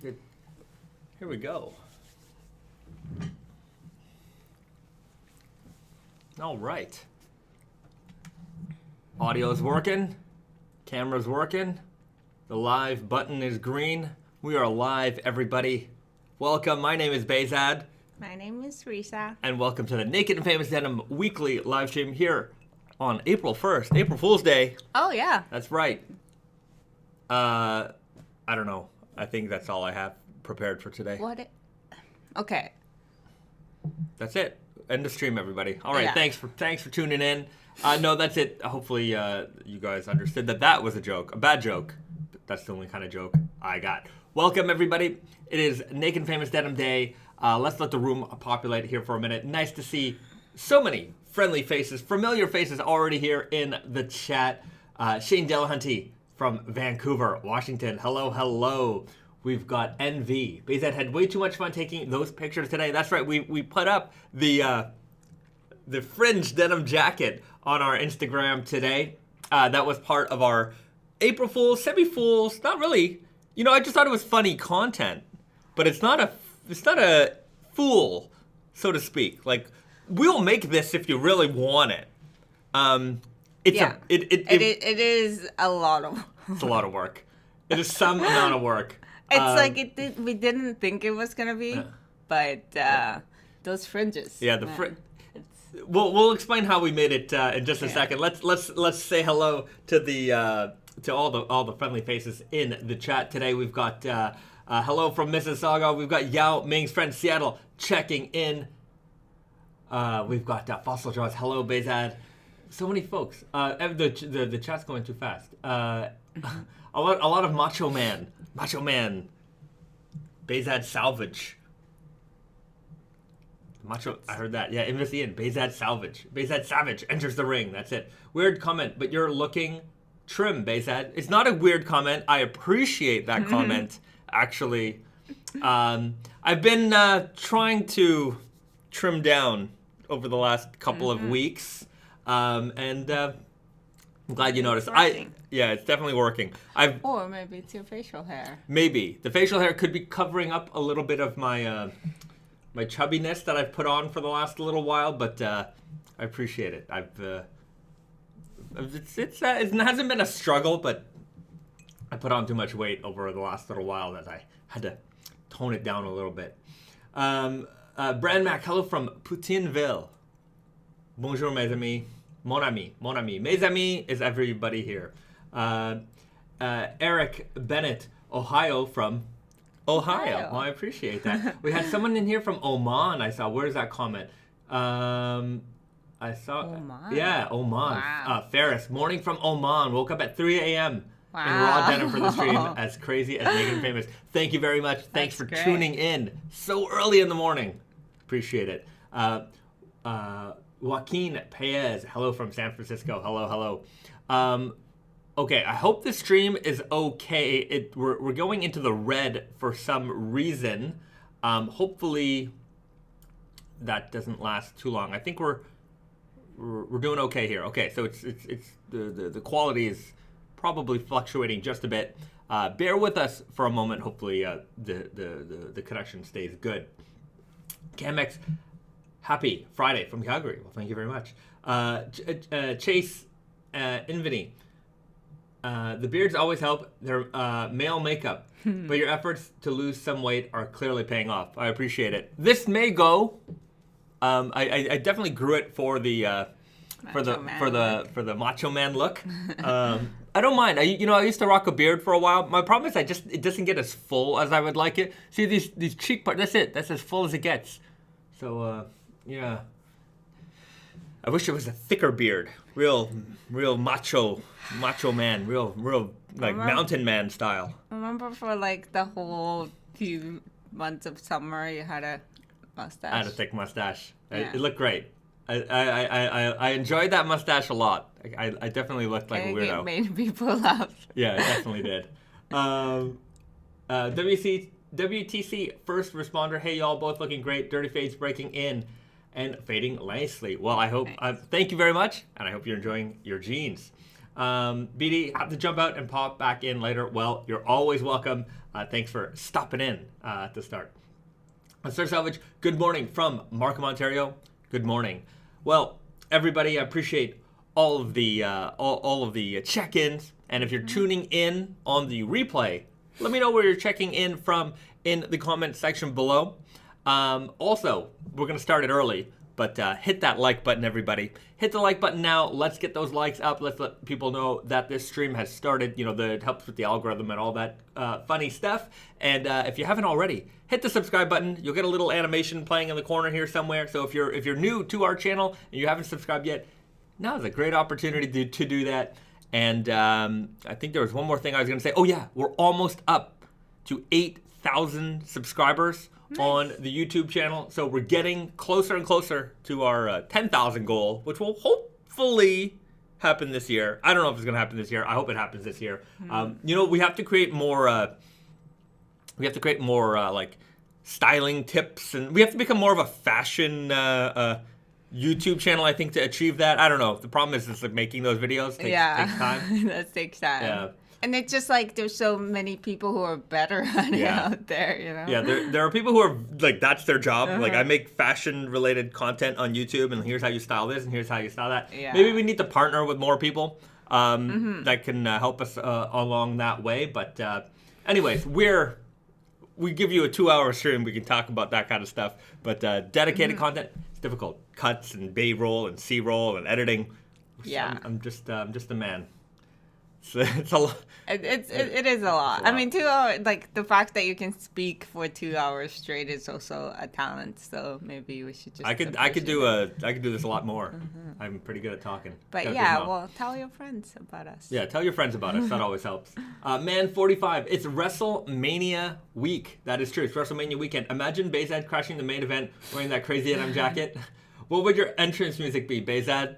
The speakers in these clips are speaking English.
Here we go. All right. Audio's working. Camera's working. The live button is green. We are live, everybody. Welcome. My name is Bahzad. My name is Risa. And welcome to the Naked Famous Denim weekly live stream here on April 1st, April Fool's Day. Oh, yeah. That's right. I don't know. I think that's all I have prepared for today. Okay. That's it. End of stream, everybody. All right. Yeah. Thanks for tuning in. No, that's it. Hopefully, you guys understood that was a joke, a bad joke. But that's the only kind of joke I got. Welcome, everybody. It is Naked Famous Denim Day. Let's let the room populate here for a minute. Nice to see so many friendly faces, familiar faces already here in the chat. Shane Delahunty from Vancouver, Washington. Hello. We've got NV. Bahzad had way too much fun taking those pictures today. That's right. We put up the Fringe denim jacket on our Instagram today. That was part of our April Fools, semi-fools. Not really. You know, I just thought it was funny content, but it's not a fool, so to speak. Like, we'll make this if you really want it. It is a lot of. It's a lot of work. It is some amount of work. It's we didn't think it was gonna be, but those fringes. Yeah, We'll explain how we made it in just a second. Let's say hello to the to all the friendly faces in the chat today. We've got hello from Mississauga. We've got Yao Ming's friend Seattle checking in. We've got Fossil Jaws. Hello, Bahzad. So many folks. The chat's going too fast. A lot of Macho Man. Bahzad Selvedge. I heard that. Yeah, Invest Ian. Bahzad Selvedge. Bahzad Savage enters the ring. That's it. Weird comment, but you're looking trim, Bahzad. It's not a weird comment. I appreciate that comment, actually. I've been trying to trim down over the last couple of weeks, and I'm glad you noticed. Yeah, it's definitely working. Or maybe it's your facial hair. Maybe the facial hair could be covering up a little bit of my my chubbiness that I've put on for the last little while, but I appreciate it. It hasn't been a struggle, but I put on too much weight over the last little while that I had to tone it down a little bit. Brand Mac, hello from Poutineville. Bonjour, mes amis. Mon ami. Mes amis is everybody here. Eric Bennett, Ohio from Ohio. Well, I appreciate that. We had someone in here from Oman. I saw. Where's that comment? I saw. Oman. Yeah, Oman. Wow. Ferris, morning from Oman. Woke up at 3 a.m. Wow. in raw denim for the stream. As crazy as Naked and Famous. Thank you very much. Thanks for tuning in so early in the morning. Appreciate it. Joaquin Paez, hello from San Francisco. Hello. Okay, I hope the stream is okay. We're going into the red for some reason. Hopefully that doesn't last too long. I think we're doing okay here. Okay, so it's the quality is probably fluctuating just a bit. Bear with us for a moment. Hopefully the connection stays good. Camex, happy Friday from Calgary. Well, thank you very much. Chase Invini. The beards always help. They're male makeup, but your efforts to lose some weight are clearly paying off. I appreciate it. This may go. I definitely grew it for the macho man look. I don't mind. I used to rock a beard for a while. My problem is it doesn't get as full as I would like it. See these cheek parts. That's it. That's as full as it gets. So yeah. I wish it was a thicker beard. Real macho man. Real like mountain man style. Remember for like the whole few months of summer you had a mustache? I had a thick mustache. Yeah. It looked great. I enjoyed that mustache a lot. I definitely looked like a weirdo. It made people laugh. Yeah, it definitely did. WTC first responder. Hey, y'all, both looking great. Dirty fades breaking in and fading nicely. Well, I hope. Nice. Thank you very much, and I hope you're enjoying your jeans. BD, have to jump out and pop back in later. Well, you're always welcome. Thanks for stopping in at the start. Sir Selvedge, good morning from Markham, Ontario. Good morning. Well, everybody, I appreciate all of the check-ins. And if you're tuning in on the replay, let me know where you're checking in from in the comment section below. Also, we're going to start it early, but hit that like button, everybody. Hit the like button now. Let's get those likes up. Let's let people know that this stream has started. You know, it helps with the algorithm and all that funny stuff. And if you haven't already, hit the subscribe button. You'll get a little animation playing in the corner here somewhere. So if you're new to our channel and you haven't subscribed yet, now is a great opportunity to do that. And I think there was one more thing I was going to say. Oh, yeah, we're almost up to 8,000 subscribers on the YouTube channel. So we're getting closer and closer to our 10,000 goal, which will hopefully happen this year. I don't know if it's going to happen this year. I hope it happens this year. You know, we have to create more like styling tips, and we have to become more of a fashion YouTube channel, I think, to achieve that. I don't know. The problem is just like making those videos takes time. That takes time. Yeah. And it's just like there's so many people who are better at it out there, you know? Yeah, there are people who are like, that's their job. Like, I make fashion-related content on YouTube, and here's how you style this, and here's how you style that. Yeah. Maybe we need to partner with more people that can help us along that way. But anyways, we give you a 2-hour stream. We can talk about that kind of stuff. But dedicated content, it's difficult. Cuts and B-roll and C-roll and editing. Yeah. I'm just a man. So it's a lot. It is a lot. I mean, 2 hours, like the fact that you can speak for 2 hours straight is also a talent. So maybe we should just. I could do this a lot more. I'm pretty good at talking. But yeah, well, tell your friends about us. Yeah, tell your friends about us. That always helps. Man 45. It's WrestleMania week. That is true. It's WrestleMania weekend. Imagine Bahzad crashing the main event wearing that crazy denim jacket. What would your entrance music be, Bahzad?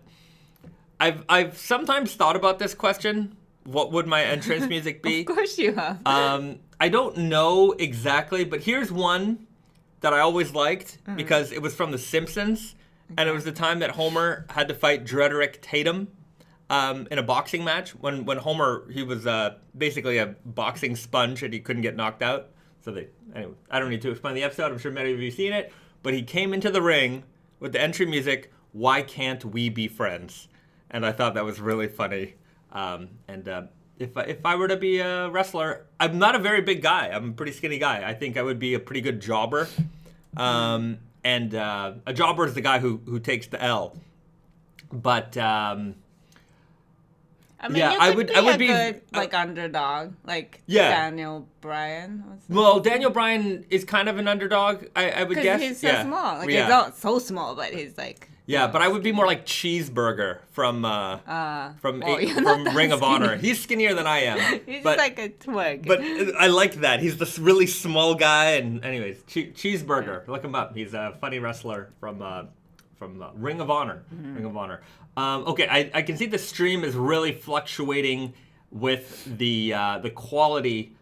I've sometimes thought about this question. What would my entrance music be? Of course you have. I don't know exactly, but here's one that I always liked because it was from The Simpsons, and it was the time that Homer had to fight Drederick Tatum in a boxing match. When Homer, he was basically a boxing sponge and he couldn't get knocked out. So anyway, I don't need to explain the episode. I'm sure many of you have seen it. But he came into the ring with the entry music, "Why Can't We Be Friends?" And I thought that was really funny. If I were to be a wrestler, I'm not a very big guy. I'm a pretty skinny guy. I think I would be a pretty good jobber. A jobber is the guy who takes the L. But I mean, yeah, I would be a good, like underdog, like Daniel Bryan. Well, Daniel Bryan is kind of an underdog, I would guess. He's so small. Like he's not so small, but he's like. Yeah, but I would be more like Cheeseburger from Ring of Honor. He's skinnier than I am. He's just like a twig. But I like that. He's this really small guy. And anyways, Cheeseburger, look him up. He's a funny wrestler from Ring of Honor. Ring of Honor. Okay, I can see the stream is really fluctuating with the quality.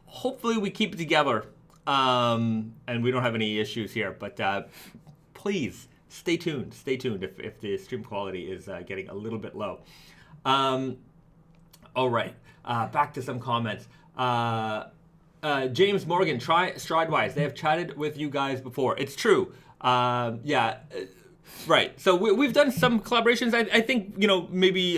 Hopefully we keep it together, and we don't have any issues here. But please. Stay tuned if the stream quality is getting a little bit low. All right, back to some comments. James Morgan, try Stridewise. They have chatted with you guys before. It's true. Right. So we've done some collaborations. I think, maybe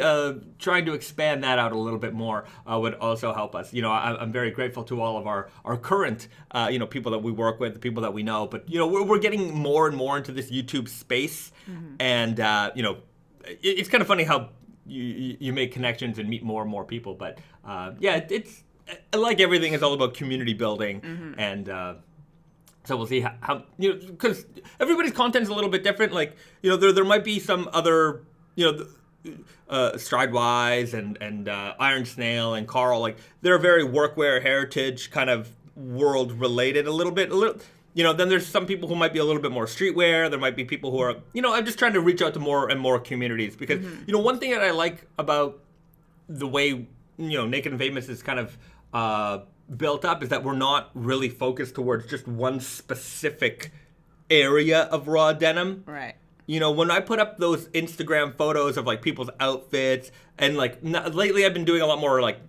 trying to expand that out a little bit more would also help us. I'm very grateful to all of our current, people that we work with, the people that we know. But, we're getting more and more into this YouTube space. And, it's kind of funny how you make connections and meet more and more people. But, it's like everything is all about community building and so we'll see how because everybody's content is a little bit different. Like, there might be some other, Stridewise and Iron Snail and Carl. Like, they're very workwear heritage kind of world related a little bit. Then there's some people who might be a little bit more streetwear. There might be people who are, I'm just trying to reach out to more and more communities because, one thing that I like about the way, Naked and Famous is kind of built up is that we're not really focused towards just one specific area of raw denim. Right. You know, when I put up those Instagram photos of like people's outfits, and like lately I've been doing a lot more like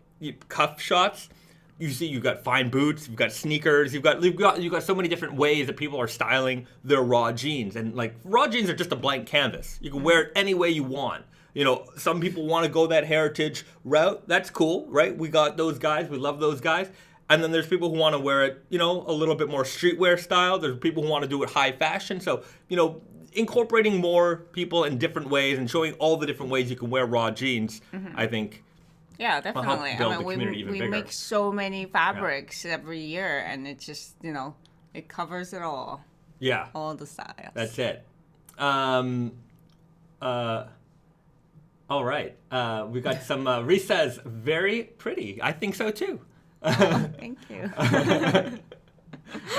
cuff shots. You see, you've got fine boots, you've got sneakers, you've got so many different ways that people are styling their raw jeans, and like raw jeans are just a blank canvas. You can wear it any way you want. You know, some people want to go that heritage route. That's cool, right? We got those guys. We love those guys. And then there's people who want to wear it, you know, a little bit more streetwear style. There's people who want to do it high fashion. So, you know, incorporating more people in different ways and showing all the different ways you can wear raw jeans, I think. Yeah, definitely. I mean, we make so many fabrics every year, and it just, you know, it covers it all. Yeah. All the styles. That's it. All right. We got some Risa's very pretty. I think so too. Oh, thank you. I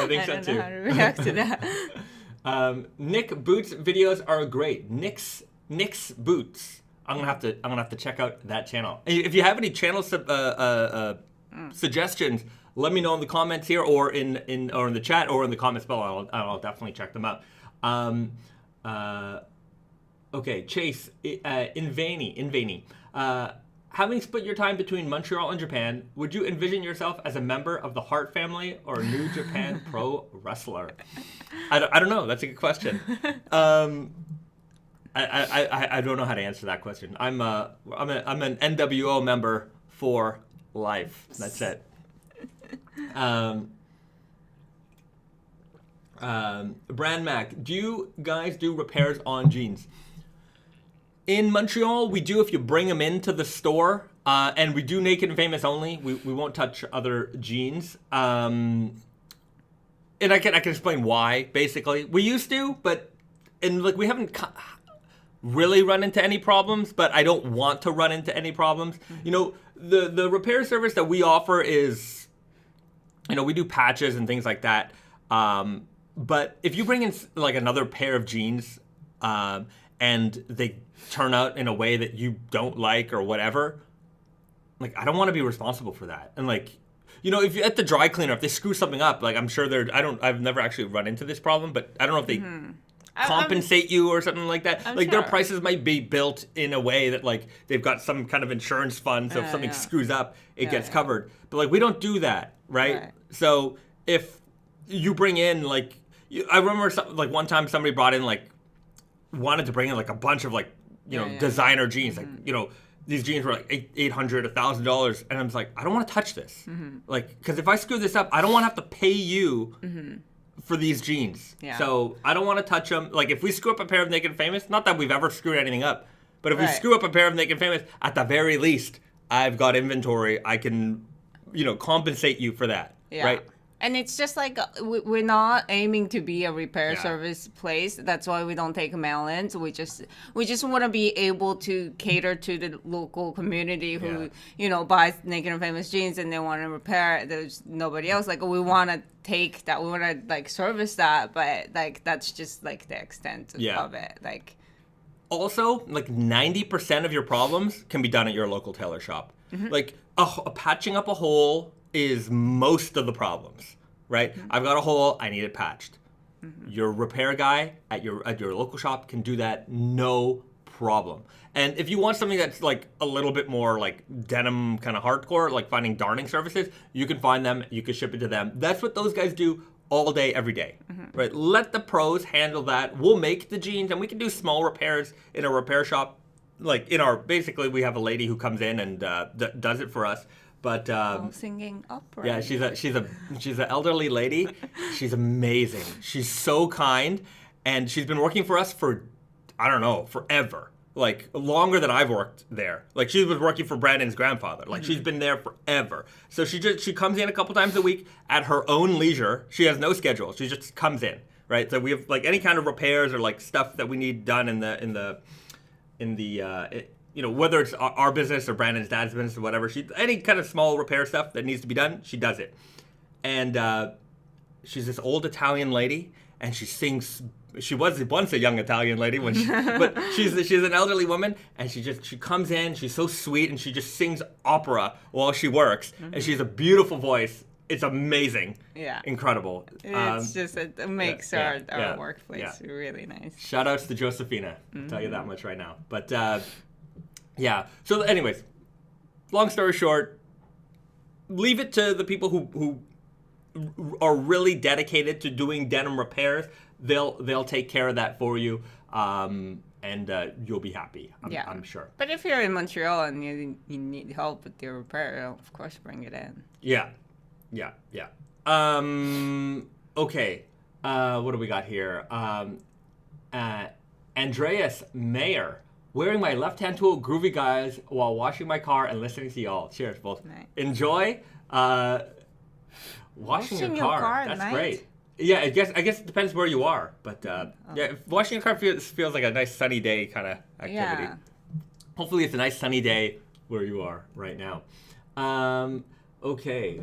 think so too. I don't know how to react to that. Nick Boots videos are great. Nick's Boots. I'm gonna have to check out that channel. If you have any channel suggestions, let me know in the comments here, or in the chat, or in the comments below. I'll definitely check them out. Okay, Chase, Invaney. Having split your time between Montreal and Japan, would you envision yourself as a member of the Hart family or a New Japan Pro wrestler? I don't know. That's a good question. I don't know how to answer that question. I'm an NWO member for life. That's it. Brand Mac, do you guys do repairs on jeans? In Montreal, we do if you bring them into the store, and we do Naked and Famous only. We won't touch other jeans. And I can explain why. Basically, we used to, but we haven't really run into any problems. But I don't want to run into any problems. You know, the repair service that we offer is, you know, we do patches and things like that. But if you bring in like another pair of jeans, and they turn out in a way that you don't like or whatever, like, I don't want to be responsible for that. And like, you know, if you're at the dry cleaner, if they screw something up, like, I'm sure I've never actually run into this problem, but I don't know if they compensate you or something like that. Like, their prices might be built in a way that like they've got some kind of insurance fund, so if something screws up, it gets covered. But like, we don't do that, right? So if you bring in like, I remember like one time somebody brought in like, wanted to bring in like a bunch of like, you know, designer jeans, like, you know, these jeans were like $800, $1,000, and I'm just like, I don't want to touch this, like, because if I screw this up, I don't want to have to pay you for these jeans. So I don't want to touch them. Like, if we screw up a pair of Naked and Famous, not that we've ever screwed anything up, but if we screw up a pair of Naked and Famous, at the very least, I've got inventory. I can, you know, compensate you for that, right? And it's just like, we're not aiming to be a repair service place. That's why we don't take mail-ins. We just want to be able to cater to the local community who, you know, buys Naked and Famous jeans and they want to repair. There's nobody else. Like, we want to take that. We want to like service that, but like, that's just like the extent of it. Like, also, like 90% of your problems can be done at your local tailor shop. Like a patching up a hole is most of the problems, right? I've got a hole, I need it patched. Your repair guy at your local shop can do that, no problem. And if you want something that's like a little bit more like denim kind of hardcore, like finding darning services, you can find them, you can ship it to them. That's what those guys do all day, every day, right? Let the pros handle that. We'll make the jeans, and we can do small repairs in a repair shop. Like basically we have a lady who comes in and does it for us. But singing opera. Yeah, she's an elderly lady. She's amazing. She's so kind, and she's been working for us for, I don't know, forever. Like, longer than I've worked there. Like, she was working for Brandon's grandfather. Like, she's been there forever. So she comes in a couple times a week at her own leisure. She has no schedule. She just comes in, right? So we have like any kind of repairs or like stuff that we need done in the you know, whether it's our business or Brandon's dad's business or whatever, any kind of small repair stuff that needs to be done, she does it. And she's this old Italian lady, and she sings. She was once a young Italian lady, but she's an elderly woman, and she comes in. She's so sweet, and she just sings opera while she works, and she has a beautiful voice. it's amazing. Yeah. Incredible. It's just, it makes our workplace really nice. Shout outs to Josephina. I'll tell you that much right now. But yeah. So anyways, long story short, leave it to the people who are really dedicated to doing denim repairs. They'll take care of that for you. And you'll be happy, I'm sure. But if you're in Montreal and you need help with your repair, of course, bring it in. Yeah. Okay. What do we got here? Andreas Mayer. Wearing my left-hand tool, groovy guys, while washing my car and listening to y'all. Cheers, both. Nice. Enjoy washing your car. That's great. Yeah, I guess it depends where you are, but yeah, washing your car feels like a nice sunny day kind of activity. Yeah. Hopefully, it's a nice sunny day where you are right now. Okay.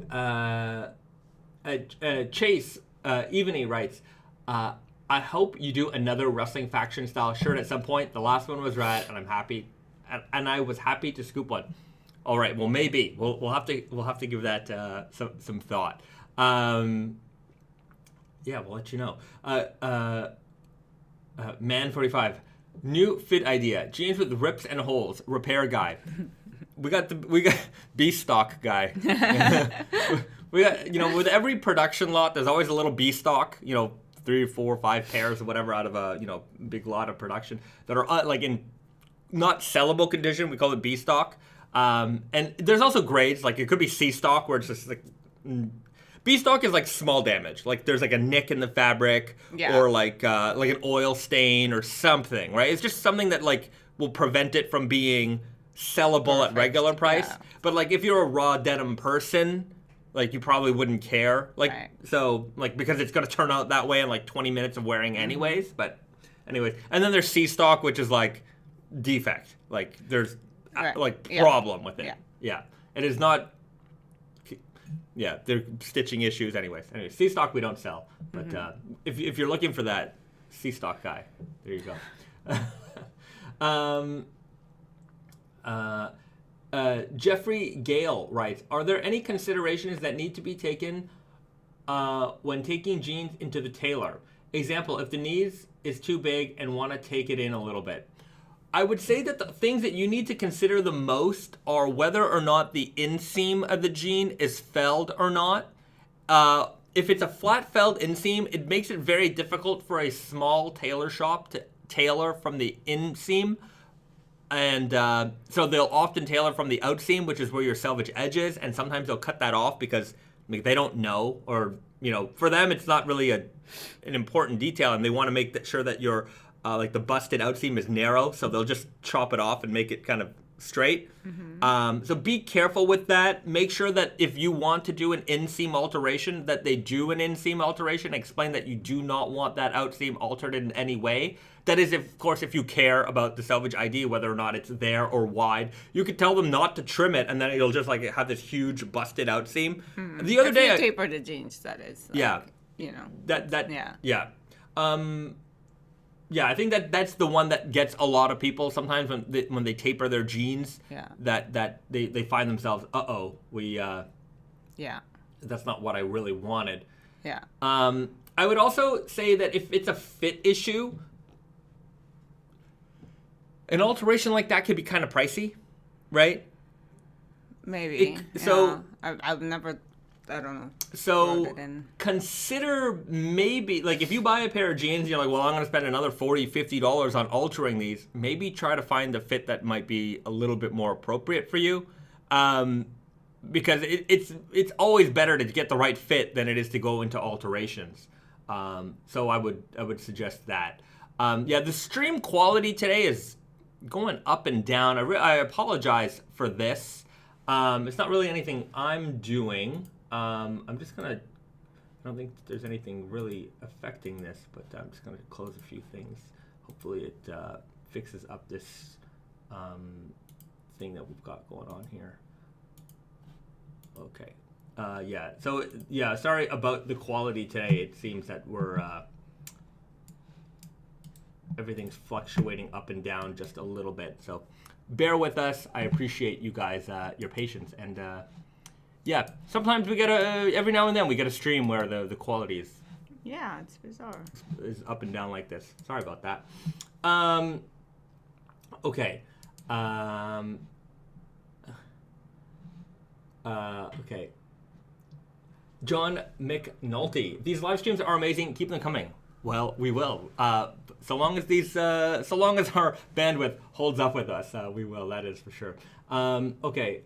Chase Evany writes, I hope you do another wrestling faction style shirt at some point. The last one was rad, and I'm happy, and I was happy to scoop one. All right, well maybe we'll have to give that some thought. Yeah, we'll let you know. Man45, new fit idea: jeans with rips and holes. Repair guy. We got B stock guy. We got, with every production lot, there's always a little B stock. 3, 4, 5 pairs or whatever out of a big lot of production that are like in not sellable condition. We call it B stock. And there's also grades, like it could be C stock where it's just like B stock is like small damage, like there's like a nick in the fabric or like an oil stain or something, right? It's just something that like will prevent it from being sellable at regular price. Yeah. But like if you're a raw denim person, like you probably wouldn't care, like so like because it's gonna turn out that way in like 20 minutes of wearing anyways. But anyways, and then there's C stock, which is like defect, like there's problem with it. Yeah, it is not. Yeah, they're stitching issues anyways. Anyway, C stock we don't sell, but if you're looking for that C stock guy, there you go. Jeffrey Gale writes, are there any considerations that need to be taken when taking jeans into the tailor? Example, if the knees is too big and want to take it in a little bit. I would say that the things that you need to consider the most are whether or not the inseam of the jean is felled or not. If it's a flat felled inseam, it makes it very difficult for a small tailor shop to tailor from the inseam. And so they'll often tailor from the outseam, which is where your selvage edge is, and sometimes they'll cut that off because they don't know, or for them it's not really an important detail, and they want to make sure that your like the busted outseam is narrow, so they'll just chop it off and make it kind of straight. So be careful with that. Make sure that if you want to do an inseam alteration, that they do an inseam alteration. Explain that you do not want that outseam altered in any way. That is, of course, if you care about the selvage ID, whether or not it's there or wide. You could tell them not to trim it, and then it'll just like have this huge busted outseam. The other day, you taper the jeans, that is. Like, Yeah, I think that's the one that gets a lot of people. Sometimes when they taper their jeans, that they find themselves, that's not what I really wanted. Yeah. I would also say that if it's a fit issue, an alteration like that could be kind of pricey, right? Maybe. I've never. I don't know. So consider maybe, like if you buy a pair of jeans, you're like, well, I'm going to spend another $40, $50 on altering these. Maybe try to find a fit that might be a little bit more appropriate for you. Because it's always better to get the right fit than it is to go into alterations. So I would suggest that. The stream quality today is going up and down. I apologize for this. It's not really anything I'm doing. I'm just gonna. I don't think there's anything really affecting this, but I'm just gonna close a few things. Hopefully, it fixes up this thing that we've got going on here. Okay. So sorry about the quality today. It seems that we're everything's fluctuating up and down just a little bit. So bear with us. I appreciate you guys your patience and. Yeah, sometimes we get every now and then we get a stream where the quality it's bizarre. is up and down like this. Sorry about that. Okay. Okay. John McNulty. These live streams are amazing. Keep them coming. Well, we will. So long as our bandwidth holds up with us, we will. That is for sure. Okay.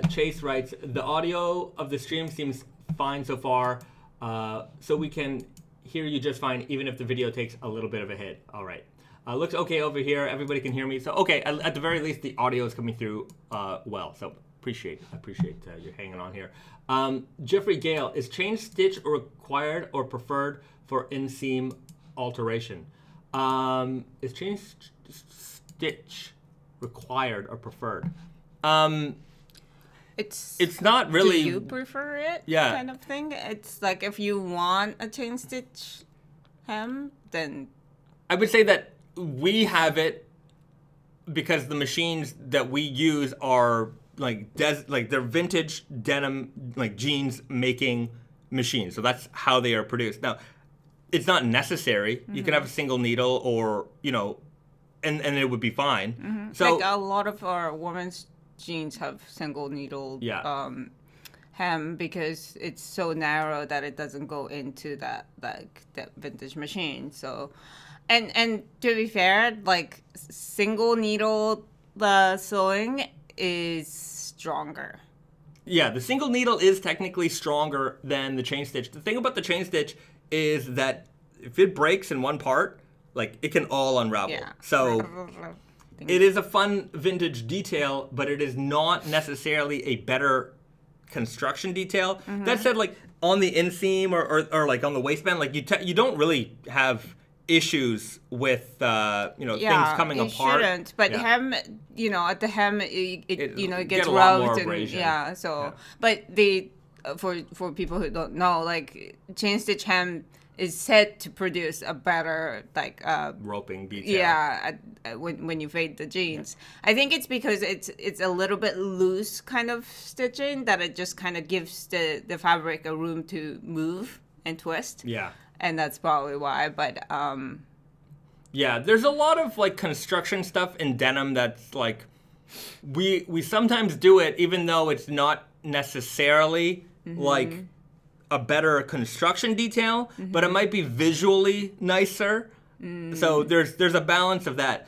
Chase writes, the audio of the stream seems fine so far, so we can hear you just fine, even if the video takes a little bit of a hit. All right. Looks okay over here. Everybody can hear me. So, okay, at the very least, the audio is coming through well. So, appreciate you hanging on here. Jeffrey Gale, is chain stitch required or preferred for inseam alteration? Is chain stitch required or preferred? It's not really. Do you prefer it? Yeah. Kind of thing. It's like if you want a chain stitch hem, then I would say that we have it because the machines that we use are like they're vintage denim, like jeans making machines. So that's how they are produced. Now, it's not necessary. You can have a single needle, or and it would be fine. So like a lot of our women's jeans have single needle hem because it's so narrow that it doesn't go into that vintage machine. So, and to be fair, like single needle sewing is stronger. Yeah, the single needle is technically stronger than the chain stitch. The thing about the chain stitch is that if it breaks in one part, like it can all unravel. Yeah. So it is a fun vintage detail, but it is not necessarily a better construction detail. That said, like on the inseam or like on the waistband, like you don't really have issues with things coming apart. Shouldn't, but hem, at the hem it gets a lot more rubbed abrasion. But for people who don't know, like chain stitch hem is said to produce a better roping detail. Yeah, when you fade the jeans. I think it's because it's a little bit loose kind of stitching that it just kind of gives the fabric a room to move and twist. Yeah. And that's probably why, but yeah, there's a lot of like construction stuff in denim that's like we sometimes do it even though it's not necessarily like a better construction detail, but it might be visually nicer. So there's a balance of that.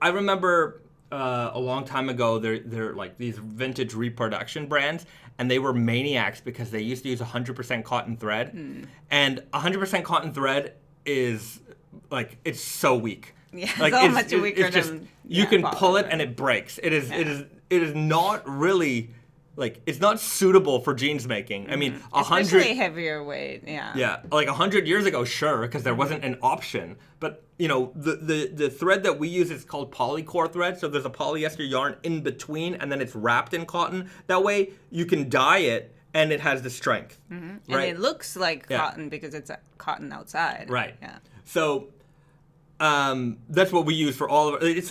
I remember a long time ago they're like these vintage reproduction brands, and they were maniacs because they used to use 100% cotton thread, and 100% cotton thread is like it's so weak. Yeah, like so much weaker it's just than you can pull it thread. and it breaks. It is not really. Like, it's not suitable for jeans making. I mean, especially heavier weight, yeah. Yeah, like 100 years ago, sure, because there wasn't an option. But, the thread that we use is called polycore thread. So there's a polyester yarn in between, and then it's wrapped in cotton. That way, you can dye it, and it has the strength. Right? Right? And it looks like cotton because it's cotton outside. Right. Yeah. So that's what we use for all of it. It's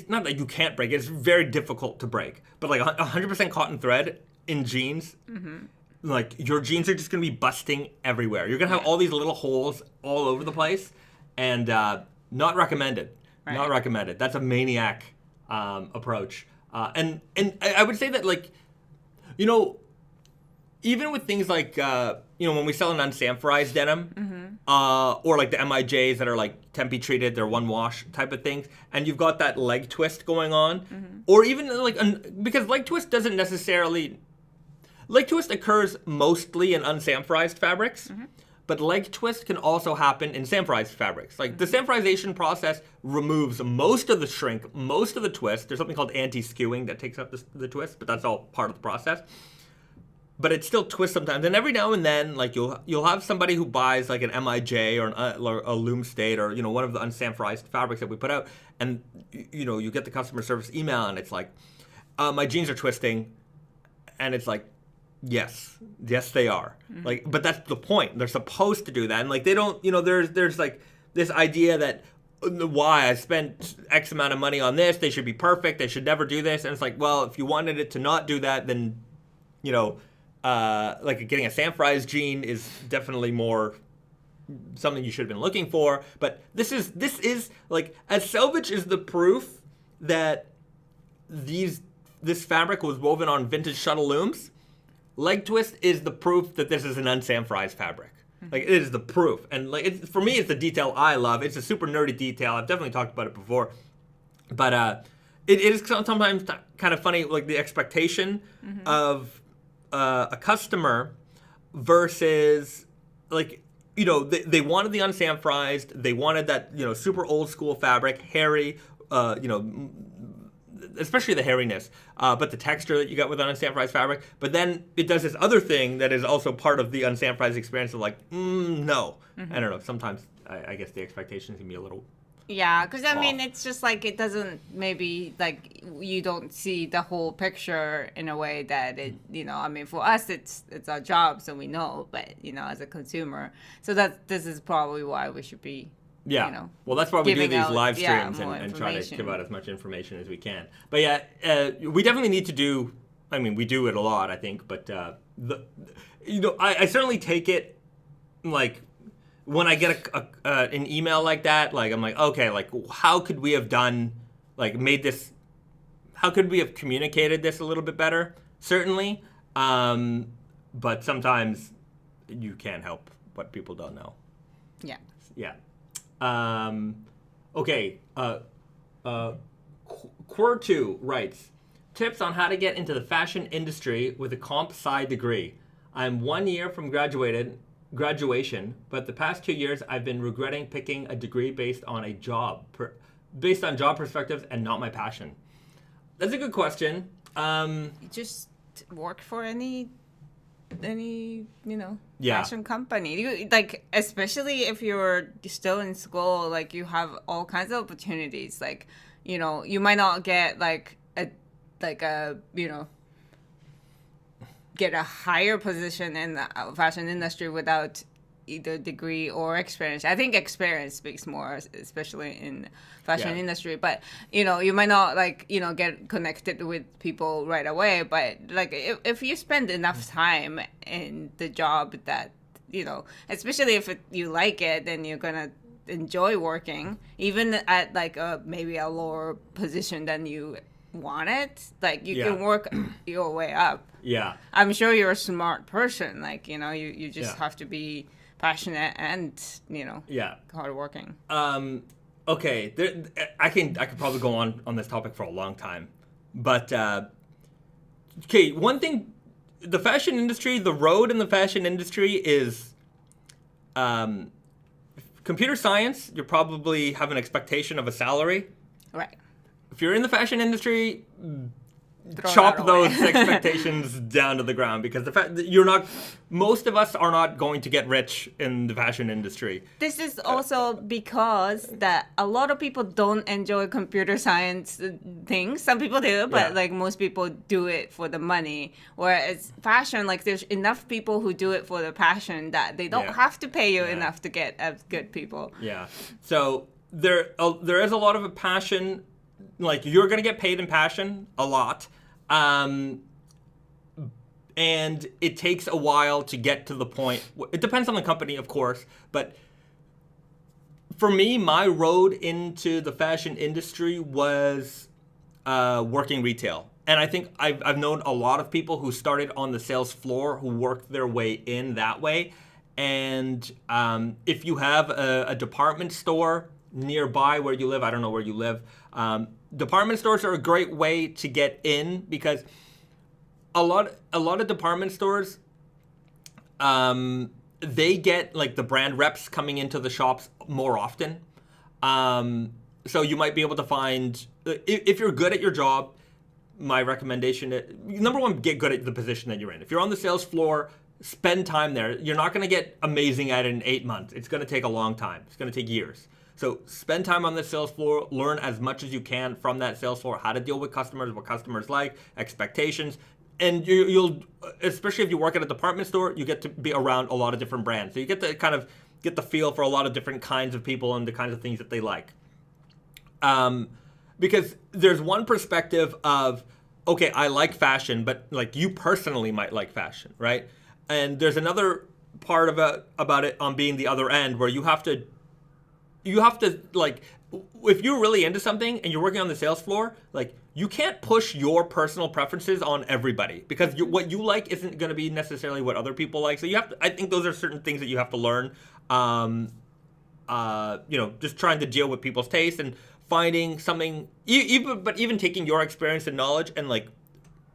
not that you can't break it. It's very difficult to break. But like 100% cotton thread in jeans, like your jeans are just going to be busting everywhere. You're going to have all these little holes all over the place, and not recommended. Right. Not recommended. That's a maniac approach. And I would say that like, even with things like, when we sell an unsanforized denim, or like the MIJs that are like Tempe treated, they're one wash type of things, and you've got that leg twist going on, or even like, because leg twist doesn't necessarily, leg twist occurs mostly in unsanforized fabrics, but leg twist can also happen in sanforized fabrics. Like the sanforization process removes most of the shrink, most of the twist. There's something called anti-skewing that takes up the twist, but that's all part of the process. But it still twists sometimes, and every now and then, like you'll have somebody who buys like an MIJ or a Loom State or one of the unsanforized fabrics that we put out, and you get the customer service email, and it's like, my jeans are twisting, and it's like, yes they are, like, but that's the point. They're supposed to do that, and like they don't, there's like this idea that why I spent X amount of money on this. They should be perfect. They should never do this. And it's like, well, if you wanted it to not do that, then, like getting a Sanfries jean is definitely more something you should have been looking for. But this is like, as Selvedge is the proof that this fabric was woven on vintage shuttle looms, Leg Twist is the proof that this is an unsanfrized fabric. Like, it is the proof. And like, for me, it's the detail I love. It's a super nerdy detail. I've definitely talked about it before. But it is sometimes kind of funny, like the expectation of a customer versus, like, they wanted the unsanfrized. They wanted that, super old school fabric, hairy, especially the hairiness, but the texture that you got with unsanfrized fabric. But then it does this other thing that is also part of the unsanfrized experience of like, no. I don't know. Sometimes I guess the expectations can be a little. Yeah, because I mean, it's just like it doesn't maybe like you don't see the whole picture in a way that it, I mean, for us, it's our job, so we know, but, as a consumer. So this is probably why we should be. Yeah. Well, that's why we do these live streams and try to give out as much information as we can. But yeah, we definitely need to do. I mean, we do it a lot, I think. But I certainly take it like when I get an email like that. Like I'm like, okay, like how could we have done made this? How could we have communicated this a little bit better? Certainly, but sometimes you can't help what people don't know. Yeah. Yeah. Okay. Quir2 writes, tips on how to get into the fashion industry with a comp sci degree. I'm 1 year from graduation, but the past 2 years I've been regretting picking a degree based on job perspectives and not my passion. That's a good question. You just work for any fashion company. You, like, especially if you're still in school, like you have all kinds of opportunities. Like, you might not get get a higher position in the fashion industry without either degree or experience. I think experience speaks more, especially in fashion industry. But you might not get connected with people right away. But like if you spend enough time in the job that especially if you like it, then you're gonna enjoy working, even at maybe a lower position than you wanted. Like you can work your way up. Yeah, I'm sure you're a smart person. Like you just have to be passionate and hardworking. Okay, I could probably go on this topic for a long time, but okay, one thing, the fashion industry, the road in the fashion industry is computer science. You probably have an expectation of a salary, right? If you're in the fashion industry, chop those expectations down to the ground, because the fact that most of us are not going to get rich in the fashion industry. This is also because that a lot of people don't enjoy computer science things. Some people do, but most people do it for the money. Whereas fashion, there's enough people who do it for the passion that they don't have to pay you enough to get as good people. Yeah. So there is a lot of a passion. Like, you're going to get paid in passion a lot. And it takes a while to get to the point. It depends on the company, of course. But for me, my road into the fashion industry was working retail. And I think I've known a lot of people who started on the sales floor who worked their way in that way. And if you have a department store nearby where you live, I don't know where you live, department stores are a great way to get in, because a lot of department stores, they get the brand reps coming into the shops more often. So you might be able to find, if you're good at your job, my recommendation is, number one, get good at the position that you're in. If you're on the sales floor, spend time there. You're not going to get amazing at it in 8 months. It's going to take a long time. It's going to take years. So spend time on the sales floor, learn as much as you can from that sales floor, how to deal with customers, what customers like, expectations. And you'll, especially if you work at a department store, you get to be around a lot of different brands. So you get to kind of get the feel for a lot of different kinds of people and the kinds of things that they like. Because there's one perspective of, okay, I like fashion, but like you personally might like fashion, right? And there's another part about it on being the other end where you have to like, if you're really into something and you're working on the sales floor, like you can't push your personal preferences on everybody because what you like isn't going to be necessarily what other people like. So you have to, I think those are certain things that you have to learn. Just trying to deal with people's taste and finding something, even taking your experience and knowledge and like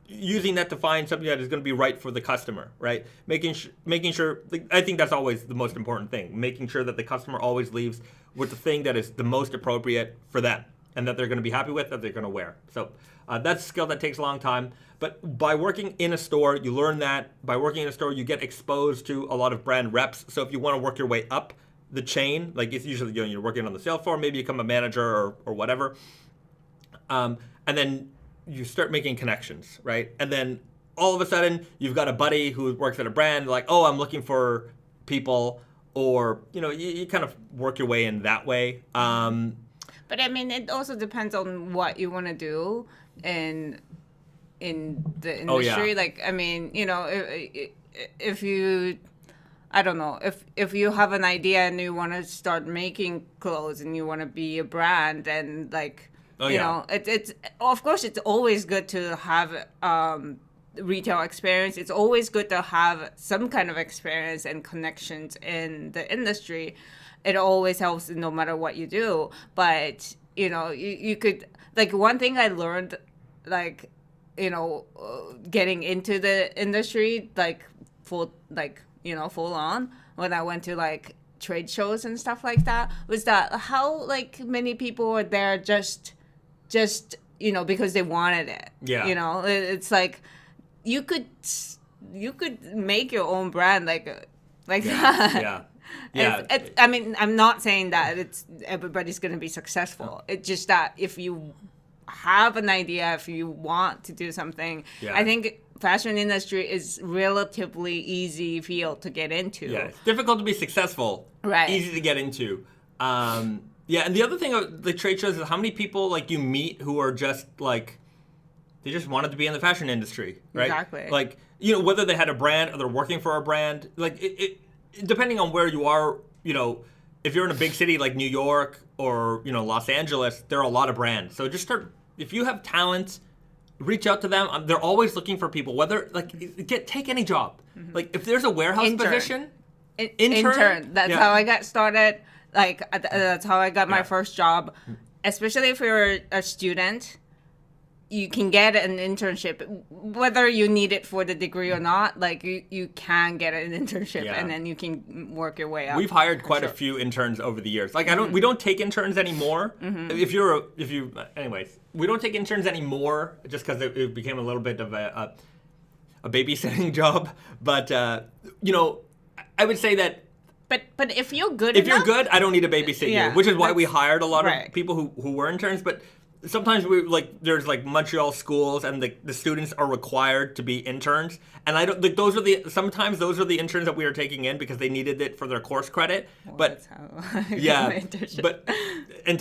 using that to find something that is going to be right for the customer, right? Making sure, I think that's always the most important thing, making sure that the customer always leaves with the thing that is the most appropriate for them and that they're going to be happy with, that they're going to wear. So that's a skill that takes a long time. But by working in a store, you learn that. By working in a store, you get exposed to a lot of brand reps. So if you want to work your way up the chain, like it's usually you're working on the sales floor, maybe you become a manager or whatever. And then you start making connections, right? And then all of a sudden, you've got a buddy who works at a brand, like, oh, I'm looking for people, or, you kind of work your way in that way. But I mean, it also depends on what you want to do in the industry. Oh, yeah. Like, I mean, if you... I don't know, if you have an idea and you want to start making clothes and you want to be a brand and like, it's of course it's always good to have retail experience. It's always good to have some kind of experience and connections in the industry. It always helps no matter what you do. But, you could, like one thing I learned, like, getting into the industry, like full on when I went to like trade shows and stuff like that, was that how like many people were there just because they wanted it. Yeah. It's like you could make your own brand like that. Yeah. I mean, I'm not saying that everybody's going to be successful. It's just that if you have an idea, if you want to do something, I think fashion industry is relatively easy field to get into. Yeah, it's difficult to be successful. Right. Easy to get into. And the other thing of the trade shows is how many people like you meet who are just like, they just wanted to be in the fashion industry, right? Exactly. Like, whether they had a brand or they're working for a brand, like it depending on where you are, if you're in a big city like New York or, Los Angeles, there are a lot of brands. So just if you have talent, reach out to them. They're always looking for people. Whether take any job. Mm-hmm. Like if there's a warehouse position, intern. That's how I got started. Like that's how I got my first job. Especially if you're a student, you can get an internship, whether you need it for the degree or not. Like you can get an internship, and then you can work your way up. We've hired quite a few interns over the years. Like we don't take interns anymore. Mm-hmm. Anyways, we don't take interns anymore just because it became a little bit of a babysitting job. But I would say that. But if you're good, I don't need to babysit you, which is why we hired a lot of people who were interns, but. Sometimes there's like Montreal schools and the students are required to be interns, and I don't like sometimes those are the interns that we are taking in because they needed it for their course credit. Well, but and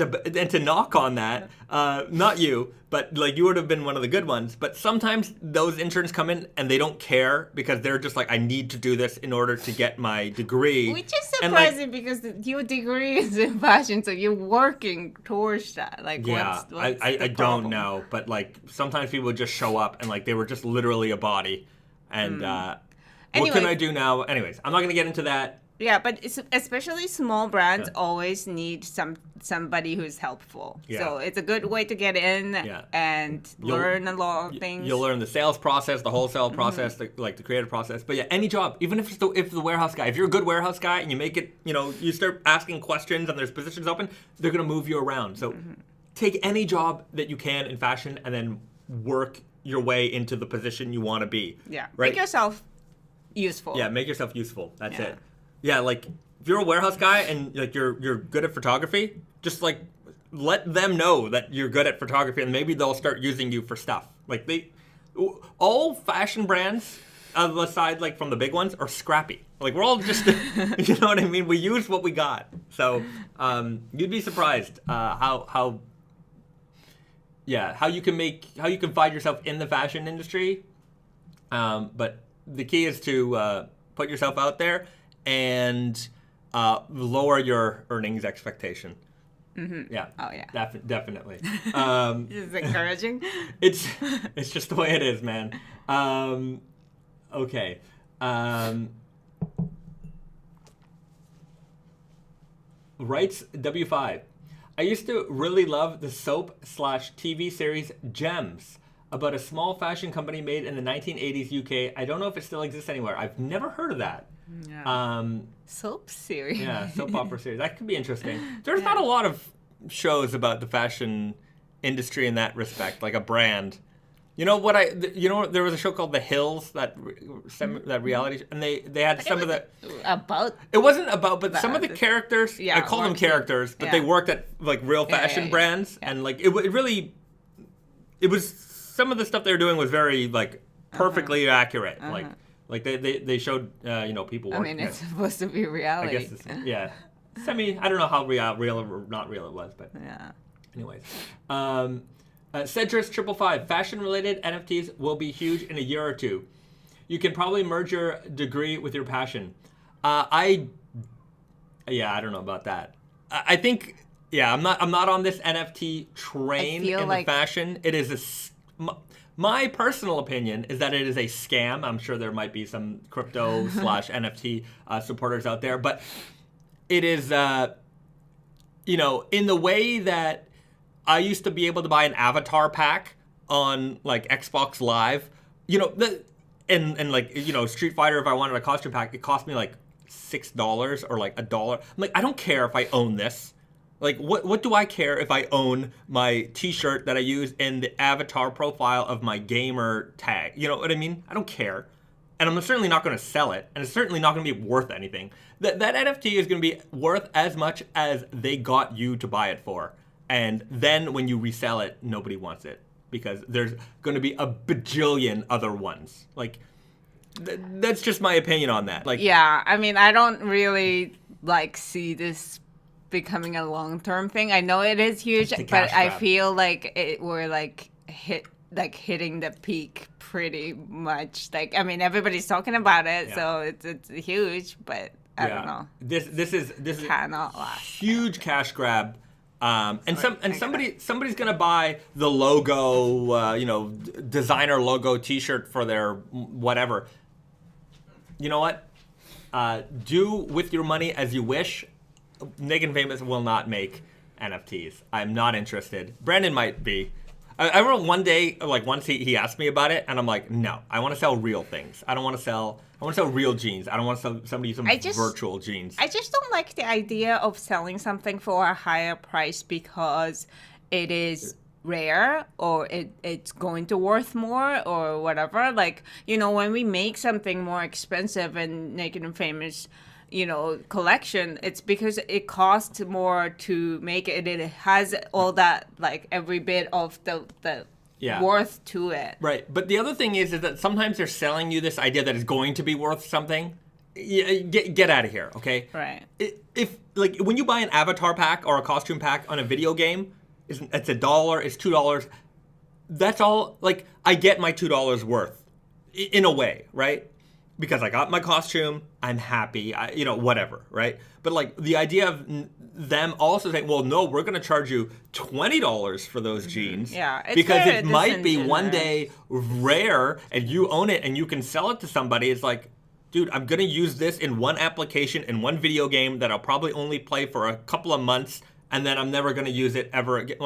to knock on that, not you, but like you would have been one of the good ones. But sometimes those interns come in and they don't care because they're just like, I need to do this in order to get my degree. Which is surprising because your degree is in fashion, so you're working towards that. Like, what's I don't know, but like sometimes people just show up and like they were just literally a body, and what can I do now? Anyways, I'm not gonna get into that. Yeah, but especially small brands always need somebody who's helpful. Yeah. So it's a good way to get in and learn a lot of things. You'll learn the sales process, the wholesale process, the creative process. But any job, even if it's the warehouse guy, if you're a good warehouse guy and you make it, you start asking questions and there's positions open, they're gonna move you around. So take any job that you can in fashion and then work your way into the position you want to be. Yeah. Right? Make yourself useful. Yeah, make yourself useful. That's it. Yeah, like if you're a warehouse guy and like you're good at photography, just like let them know that you're good at photography and maybe they'll start using you for stuff. Like all fashion brands, aside like from the big ones, are scrappy. Like we're all just, you know what I mean? We use what we got. So you'd be surprised how how you can find yourself in the fashion industry. But the key is to put yourself out there and lower your earnings expectation. Mm-hmm. Yeah. Oh yeah. Definitely. This is encouraging. It's just the way it is, man. Okay. Writes W5. I used to really love the soap/TV series Gems, about a small fashion company made in the 1980s UK. I don't know if it still exists anywhere. I've never heard of that. Yeah. Soap series. Yeah, soap opera series. That could be interesting. There's not a lot of shows about the fashion industry in that respect, like a brand. There was a show called The Hills, that reality, and they had some of the about. It wasn't about, but some of the characters. Yeah, I call them characters, but they worked at like real fashion brands, and like it really, it was some of the stuff they were doing was very like perfectly accurate, like they showed people working. I mean, it's supposed to be reality. I guess it's, I don't know how real or not real it was, but anyways. Cedrus 555, fashion-related NFTs will be huge in a year or two. You can probably merge your degree with your passion. I don't know about that. I think, I'm not on this NFT train in the fashion. It is my personal opinion is that it is a scam. I'm sure there might be some crypto / NFT supporters out there, but it is, in the way that I used to be able to buy an avatar pack on like Xbox Live, and Street Fighter. If I wanted a costume pack, it cost me like $6 or like $1. I'm like, I don't care if I own this. Like, what do I care if I own my T-shirt that I use in the avatar profile of my gamer tag? You know what I mean? I don't care, and I'm certainly not going to sell it, and it's certainly not going to be worth anything. That NFT is going to be worth as much as they got you to buy it for. And then when you resell it, nobody wants it because there's going to be a bajillion other ones. Like, that's just my opinion on that. Like, yeah, I mean, I don't really see this becoming a long-term thing. I know it is huge, but I feel like we're hitting the peak pretty much. Like, I mean, everybody's talking about it, so it's huge, but I don't know. This is cannot last. Huge cash grab. Somebody's gonna buy the logo, designer logo T-shirt for their whatever. You know what? Do with your money as you wish. Naked Famous will not make NFTs. I'm not interested. Brandon might be. I remember one day, once he asked me about it, and I'm like, no, I want to sell real things. I want to sell real jeans. I don't want to sell somebody some virtual jeans. I just don't like the idea of selling something for a higher price because it is rare or it's going to worth more or whatever. Like, when we make something more expensive in Naked and Famous, collection, it's because it costs more to make it. It has all that, every bit of the worth to it. Right. But the other thing is that sometimes they're selling you this idea that it's going to be worth something. Get out of here, okay? Right. If when you buy an avatar pack or a costume pack on a video game, it's $1, it's $2. That's all. I get my $2 worth in a way, right? Because I got my costume, I'm happy, whatever, right? But the idea of them also saying, well, no, we're going to charge you $20 for those jeans. Yeah, it's because it might be one day rare and you own it and you can sell it to somebody. It's like, dude, I'm going to use this in one application, in one video game that I'll probably only play for a couple of months and then I'm never going to use it ever again.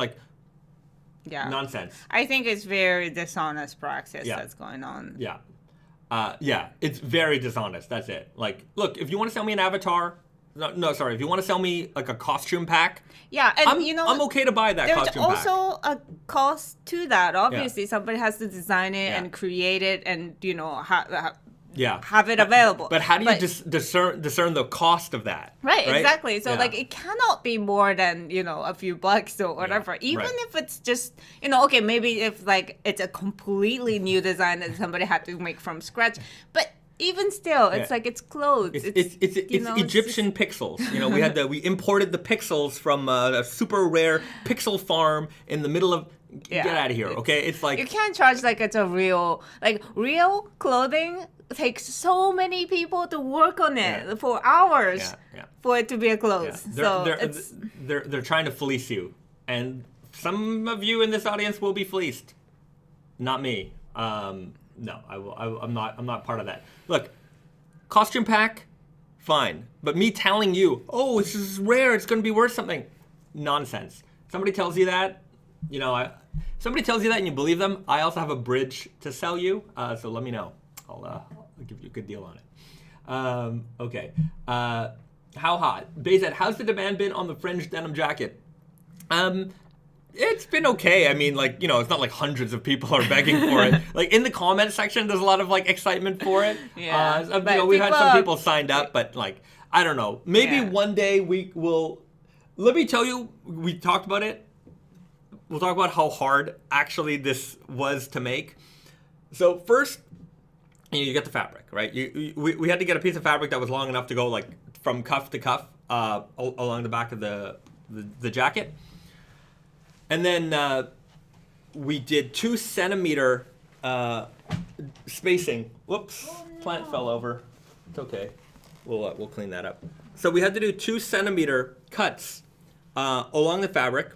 Nonsense. I think it's very dishonest practice that's going on. Yeah. It's very dishonest. That's it. Look, if you want to sell me an avatar, if you want to sell me a costume pack, and I'm okay to buy that costume pack. There's also a cost to that. Obviously, somebody has to design it and create it, and have it available. But how do you discern the cost of that? Right, exactly. So it cannot be more than a few bucks or whatever. Even if it's just okay, maybe if it's a completely new design that somebody had to make from scratch, but even still, it's it's clothes. It's Egyptian pixels. We imported the pixels from a super rare pixel farm in the middle of Yeah, get out of here, okay? It's like you can't charge like it's a real clothing takes so many people to work on it for hours for it to be a clothes. They're trying to fleece you, and some of you in this audience will be fleeced. Not me. No, I'm not part of that. Look, costume pack, fine, but me telling you, oh, this is rare, it's going to be worth something, nonsense. Somebody tells you that, somebody tells you that and you believe them. I also have a bridge to sell you, so let me know. I'll give you a good deal on it. Okay. How hot? Bahzad, how's the demand been on the Fringe denim jacket? It's been okay. I mean, it's not like hundreds of people are begging for it. Like in the comment section, there's a lot of excitement for it. Yeah. We've had some people signed up, but I don't know. Maybe one day we will. Let me tell you, we talked about it. We'll talk about how hard actually this was to make. So first, you get the fabric, right? We had to get a piece of fabric that was long enough to go from cuff to cuff along the back of the jacket. And then we did 2 centimeter spacing. Whoops, plant fell over. It's okay. We'll clean that up. So we had to do 2 centimeter cuts along the fabric.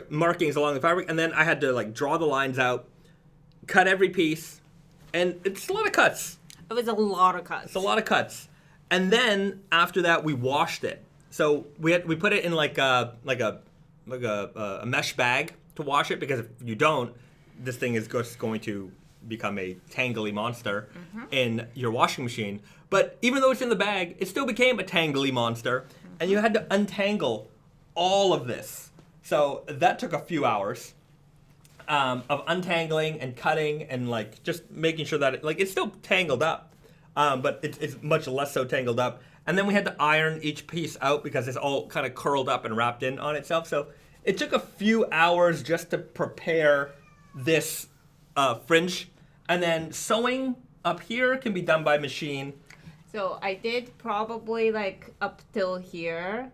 Markings along the fabric, and then I had to draw the lines out, cut every piece, and it's a lot of cuts. It was a lot of cuts. It's a lot of cuts, and then after that we washed it. So we put it in a mesh bag to wash it, because if you don't, this thing is just going to become a tangly monster in your washing machine. But even though it's in the bag, it still became a tangly monster, and you had to untangle all of this. So that took a few hours of untangling and cutting and just making sure that it's still tangled up, but it's much less so tangled up. And then we had to iron each piece out because it's all kind of curled up and wrapped in on itself. So it took a few hours just to prepare this fringe. And then sewing up here can be done by machine. So I did probably up till here,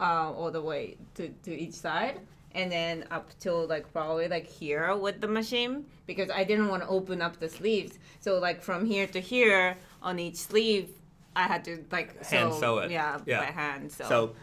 all the way to each side. And then up till probably here with the machine, because I didn't want to open up the sleeves. So from here to here on each sleeve, I had to sew it. Yeah, by hand. So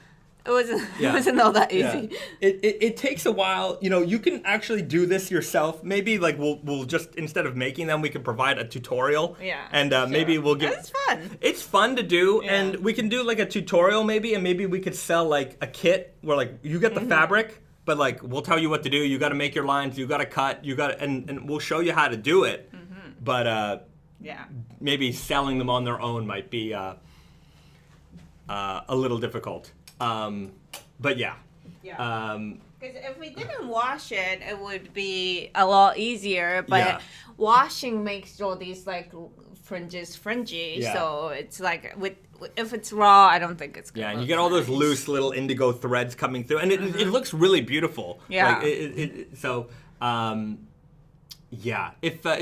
it wasn't all that easy. Yeah. It takes a while. You can actually do this yourself. Maybe we'll just, instead of making them, we can provide a tutorial. Yeah. And maybe we'll give. That's fun. It's fun to do, and we can do a tutorial maybe, and maybe we could sell a kit where you get the fabric, but we'll tell you what to do. You got to make your lines. You got to cut. You got to, and we'll show you how to do it. But maybe selling them on their own might be a little difficult. But yeah. Because if we didn't wash it, it would be a lot easier. But washing makes all these fringes fringy. Yeah. So it's if it's raw, I don't think it's good. Yeah, and you get all those loose little indigo threads coming through, and it looks really beautiful. Yeah. If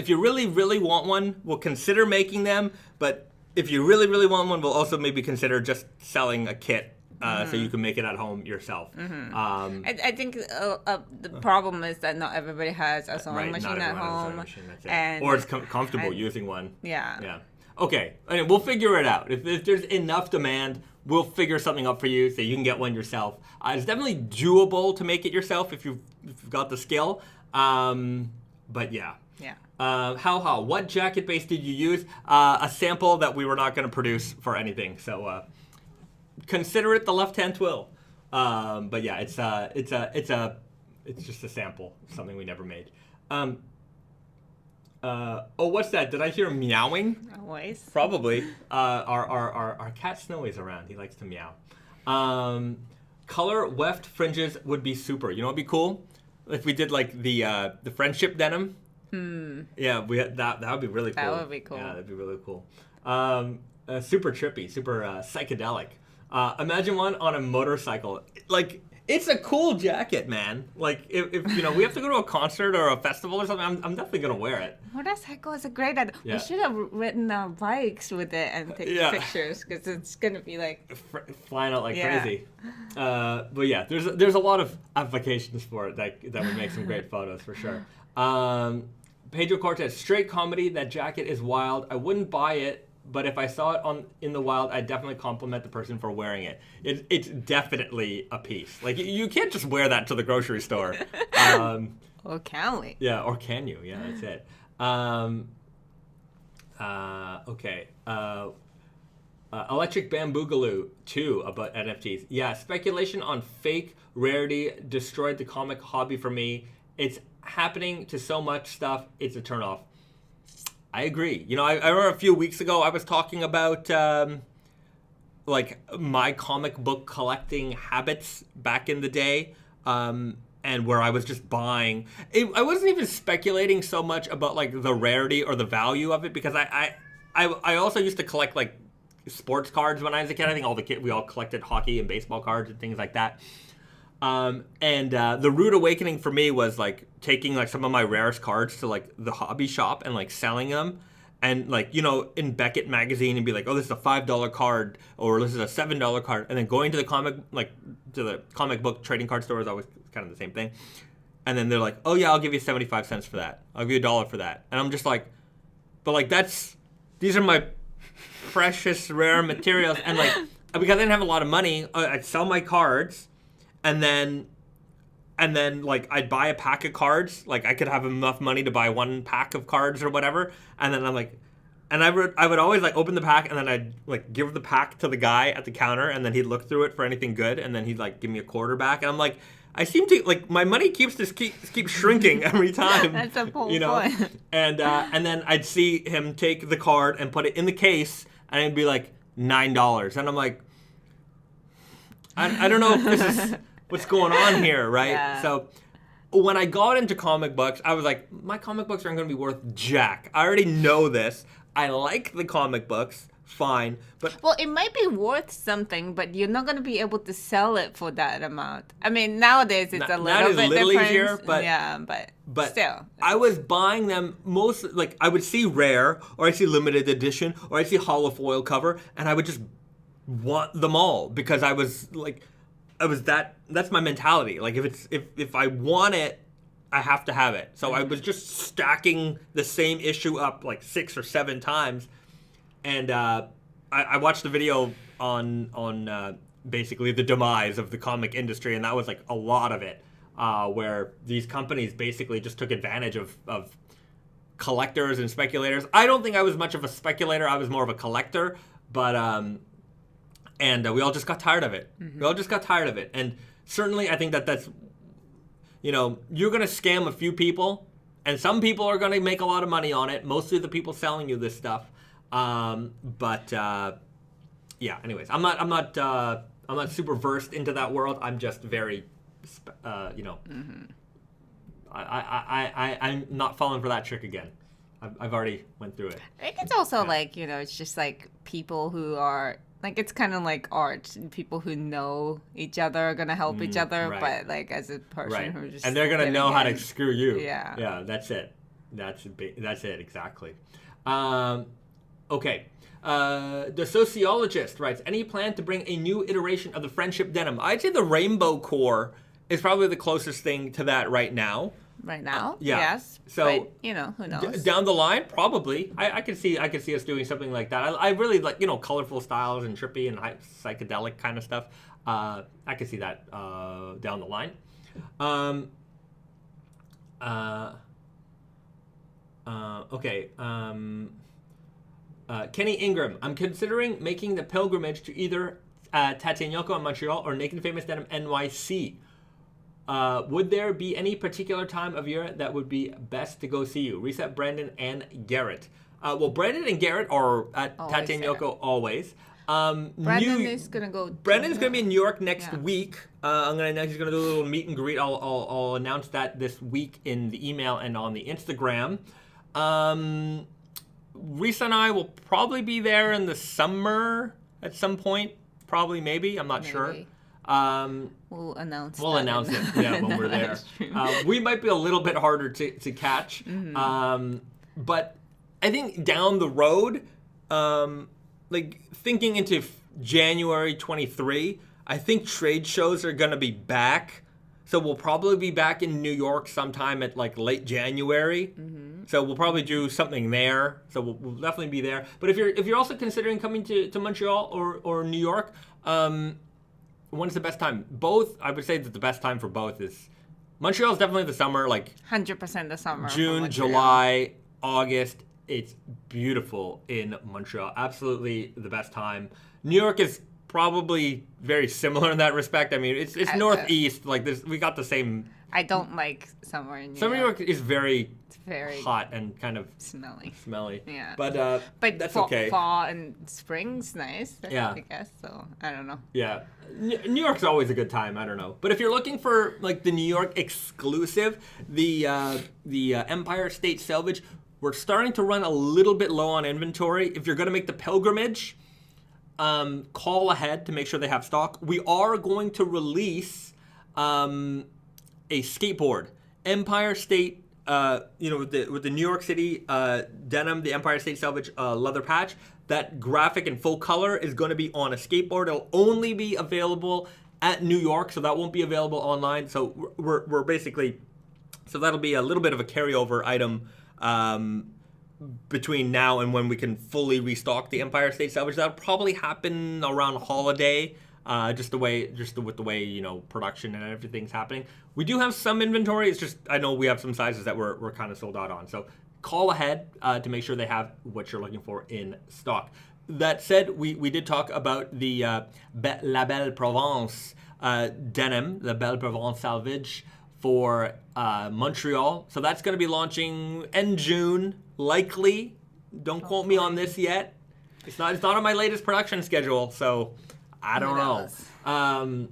you really, really want one, we'll consider making them. But if you really, really want one, we'll also maybe consider just selling a kit. So you can make it at home yourself. I think the problem is that not everybody has a sewing machine at home. Or it's comfortable using one. Yeah. Okay, we'll figure it out. If there's enough demand, we'll figure something up for you so you can get one yourself. It's definitely doable to make it yourself if you've got the skill. But yeah. What jacket base did you use? A sample that we were not going to produce for anything. So consider it the left-hand twill. But yeah, it's just a sample, something we never made. What's that? Did I hear meowing? Always. Probably. Our cat Snowy's around. He likes to meow. Color weft fringes would be super. You know what'd be cool? If we did the friendship denim. Yeah, that would be really cool. That would be cool. Yeah, that'd be really cool. Super trippy, super psychedelic. Imagine one on a motorcycle. It's a cool jacket, man. Like, if you know, we have to go to a concert or a festival or something, I'm definitely going to wear it. Motorcycle is a great idea. Yeah. We should have ridden our bikes with it and take pictures because it's going to be like... Flying out like crazy. But yeah, there's a lot of applications for it that would make some great photos for sure. Pedro Cortez, straight comedy. That jacket is wild. I wouldn't buy it, but if I saw it in the wild, I'd definitely compliment the person for wearing it. It's definitely a piece. Like, you can't just wear that to the grocery store. Or can we? Yeah, or can you? Yeah, that's it. Okay. Electric Bamboogaloo 2 about NFTs. Yeah, speculation on fake rarity destroyed the comic hobby for me. It's happening to so much stuff. It's a turnoff. I agree. You know, I remember a few weeks ago I was talking about like my comic book collecting habits back in the day, and where I was just buying. I wasn't even speculating so much about like the rarity or the value of it, because I also used to collect like sports cards when I was a kid. I think we all collected hockey and baseball cards and things like that. And the rude awakening for me was like taking like some of my rarest cards to like the hobby shop and like selling them, and like, you know, in Beckett magazine and be like, oh, this is a $5 card or this is a $7 card, and then going to the comic book trading card store is always kind of the same thing, and then they're like, oh yeah, I'll give you 75 cents for that, I'll give you $1 for that, and I'm just like, but like these are my precious rare materials, and like because I didn't have a lot of money, I'd sell my cards. And then like I'd buy a pack of cards. Like I could have enough money to buy one pack of cards or whatever. And then I'm like, and I would always like open the pack, and then I'd like give the pack to the guy at the counter, and then he'd look through it for anything good, and then he'd like give me a quarter back. And I'm like, I seem to like my money keeps shrinking every time. That's a whole you know. point. And then I'd see him take the card and put it in the case, and it'd be like $9, and I'm like, I don't know if this is what's going on here, right? Yeah. So when I got into comic books, I was like, my comic books aren't going to be worth jack. I already know this. I like the comic books, fine, but... Well, it might be worth something, but you're not going to be able to sell it for that amount. I mean, nowadays it's a little bit different. Easier, but... Yeah, but still. I was buying them like, I would see rare, or I'd see limited edition, or I'd see hollow foil cover, and I would just want them all, because I was like... that's my mentality. Like if I want it, I have to have it. So I was just stacking the same issue up like 6 or 7 times, and I watched the video on basically the demise of the comic industry, and that was like a lot of it, where these companies basically just took advantage of collectors and speculators. I don't think I was much of a speculator. I was more of a collector, but and we all just got tired of it. Mm-hmm. We all just got tired of it. And certainly I think that's, you know, you're going to scam a few people, and some people are going to make a lot of money on it, mostly the people selling you this stuff. Yeah, anyways, I'm not super versed into that world. I'm just very, you know, I'm not falling for that trick again. I've already went through it. I think it's also like, you know, it's just like people who are... Like, it's kind of like art. People who know each other are going to help each other, right. But, like, as a person who just... And they're going to know how to screw you. Yeah. Yeah, that's it. That's it, exactly. Okay. The sociologist writes, any plan to bring a new iteration of the friendship denim? I'd say the rainbow core is probably the closest thing to that right now. Right now? Yeah. Yes. So, but, you know, who knows? Down the line, probably. I could see us doing something like that. I really like, you know, colorful styles and trippy and psychedelic kind of stuff. I could see that down the line. Okay. Kenny Ingram, I'm considering making the pilgrimage to either Tatianyoko in Montreal or Naked Famous Denim NYC. Would there be any particular time of year that would be best to go see you? Risa, Brandon, and Garrett. Well, Brandon and Garrett are at Tatianyoko always. Brandon is gonna go. Brandon's gonna be in New York next week. He's gonna do a little meet and greet. I'll announce that this week in the email and on the Instagram. Risa and I will probably be there in the summer at some point. Probably, maybe. I'm not sure. We'll announce. We'll announce it, yeah, when we're there. We might be a little bit harder to catch, but I think down the road, like thinking into January 23, I think trade shows are going to be back. So we'll probably be back in New York sometime at like late January. So we'll probably do something there. So we'll definitely be there. But if you're also considering coming to Montreal or New York, when's the best time? Both, I would say that the best time for both is Montreal is definitely the summer, like 100% the summer. June, July, August. It's beautiful in Montreal. Absolutely the best time. New York is probably very similar in that respect. I mean, it's northeast. Like we got the same. I don't like summer in New York. Summer in New York is very hot and kind of smelly. Yeah. But that's okay. Fall and spring's nice. Yeah. I guess so. I don't know. Yeah. New York's always a good time. I don't know. But if you're looking for like the New York exclusive, the Empire State Selvedge, we're starting to run a little bit low on inventory. If you're going to make the pilgrimage, call ahead to make sure they have stock. We are going to release a skateboard, Empire State, with the New York City denim, the Empire State Selvedge leather patch. That graphic in full color is going to be on a skateboard. It'll only be available at New York, so that won't be available online. So we're basically, so that'll be a little bit of a carryover item between now and when we can fully restock the Empire State Selvedge. That'll probably happen around holiday, just with the way production and everything's happening. We do have some inventory. It's just I know we have some sizes that we're kind of sold out on. So call ahead to make sure they have what you're looking for in stock. That said, we did talk about the La Belle Provence denim, the Belle Provence Selvedge for Montreal. So that's going to be launching end June, likely. Don't quote me on this yet. It's not on my latest production schedule, so I don't know.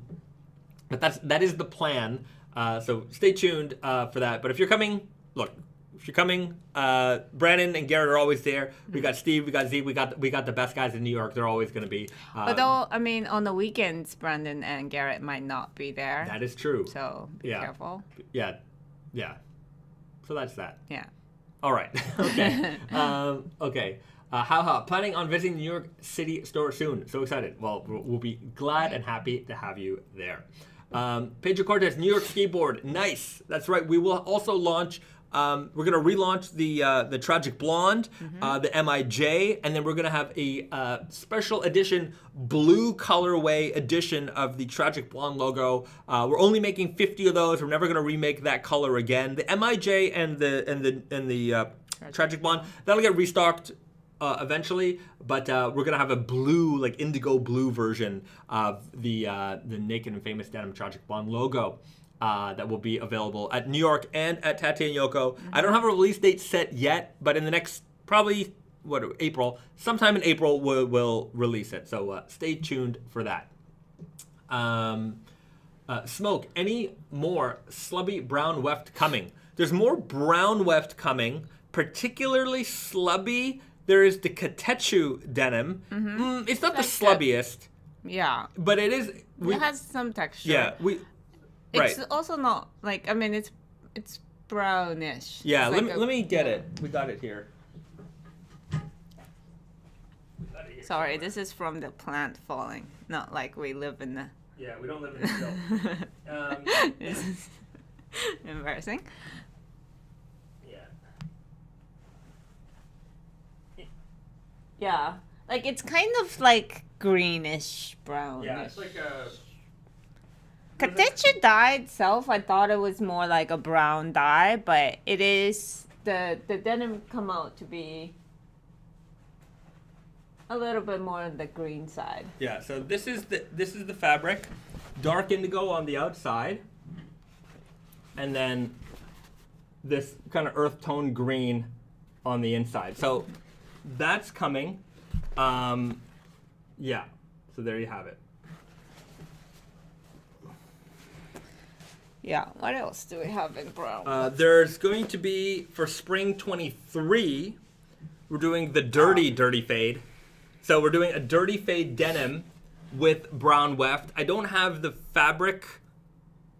But that is the plan. So stay tuned for that. But if you're coming, Brandon and Garrett are always there. We got Steve, we got Z, we got the best guys in New York. They're always going to be. But though, I mean, on the weekends, Brandon and Garrett might not be there. That is true. So be careful. Yeah. So that's that. Yeah. All right. Okay. Okay. How planning on visiting the New York City store soon? So excited. Well, we'll be glad and happy to have you there. Pedro Cortez, New York Skateboard. Nice. That's right. We will also launch. We're going to relaunch the Tragic Blonde, the MIJ, and then we're going to have a special edition blue colorway edition of the Tragic Blonde logo. We're only making 50 of those. We're never going to remake that color again. The MIJ and the Tragic Blonde, that'll get restocked eventually, but we're going to have a blue, like indigo blue version of the Naked and Famous Denim Tragic Blonde logo. That will be available at New York and at Tate and Yoko. I don't have a release date set yet, but in the next probably April, sometime in April we'll release it. So stay tuned for that. Smoke, any more slubby brown weft coming? There's more brown weft coming, particularly slubby. There is the Katechu denim. It's not that's the slubbiest. Yeah, but it is. It has some texture. Yeah, It's also not like, I mean, it's brownish. Yeah, it's let me get it. We got it here. Sorry, this is from the plant falling. Not like we live in the. Yeah, we don't live in the field. This is embarrassing. Yeah, like it's kind of like greenish brownish. Yeah, it's like a. Katechu dye itself, I thought it was more like a brown dye, but it is the denim come out to be a little bit more on the green side. Yeah, so this is the fabric, dark indigo on the outside, and then this kind of earth tone green on the inside. So that's coming. Yeah, so there you have it. Yeah, what else do we have in brown? There's going to be, for spring 23, we're doing the dirty fade. So we're doing a dirty fade denim with brown weft. I don't have the fabric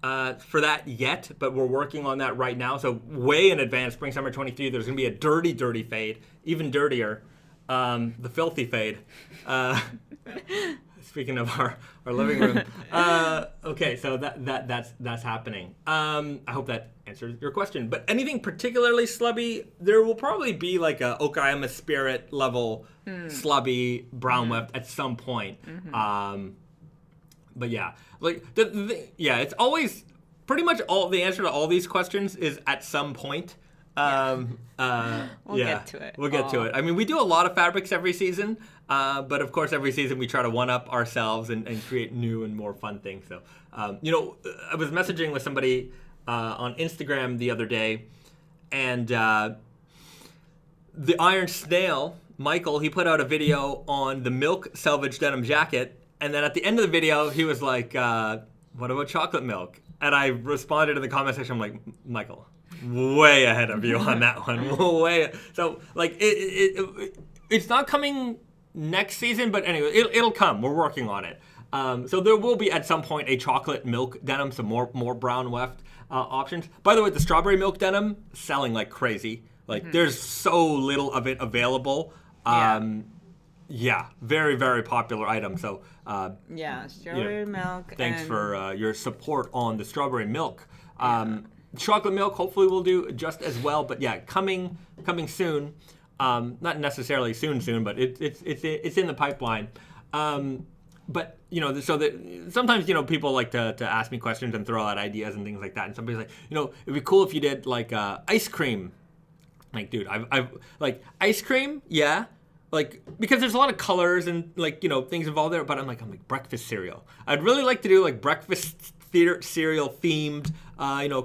for that yet, but we're working on that right now. So way in advance, spring summer 23, there's gonna be a dirty fade, even dirtier, the filthy fade. Speaking of our living room. Okay, so that's happening. I hope that answers your question. But anything particularly slubby, there will probably be like a Okayama Spirit level slubby brown weft at some point. But yeah, like it's always pretty much all the answer to all these questions is at some point. We'll get to it. We'll get to it. I mean, we do a lot of fabrics every season, but of course, every season we try to one-up ourselves and create new and more fun things. So, I was messaging with somebody on Instagram the other day, and the Iron Snail, Michael, he put out a video on the Milk Selvedge denim jacket, and then at the end of the video, he was like, what about chocolate milk? And I responded to the comment section, I'm like, Michael, way ahead of you on that one. Way. So like it's not coming next season, but anyway, it'll come. We're working on it. So there will be at some point a chocolate milk denim, some more brown weft options. By the way, the strawberry milk denim selling like crazy. Like there's so little of it available. Very, very popular item. So strawberry milk. Thanks for your support on the strawberry milk. Chocolate milk hopefully will do just as well, but coming soon. Not necessarily soon, but it's in the pipeline. But so that sometimes people like to ask me questions and throw out ideas and things like that. And somebody's like, it'd be cool if you did like ice cream. Like, dude, I've like ice cream, yeah. Like, because there's a lot of colors and like things involved there. But I'm like breakfast cereal. I'd really like to do like breakfast cereal themed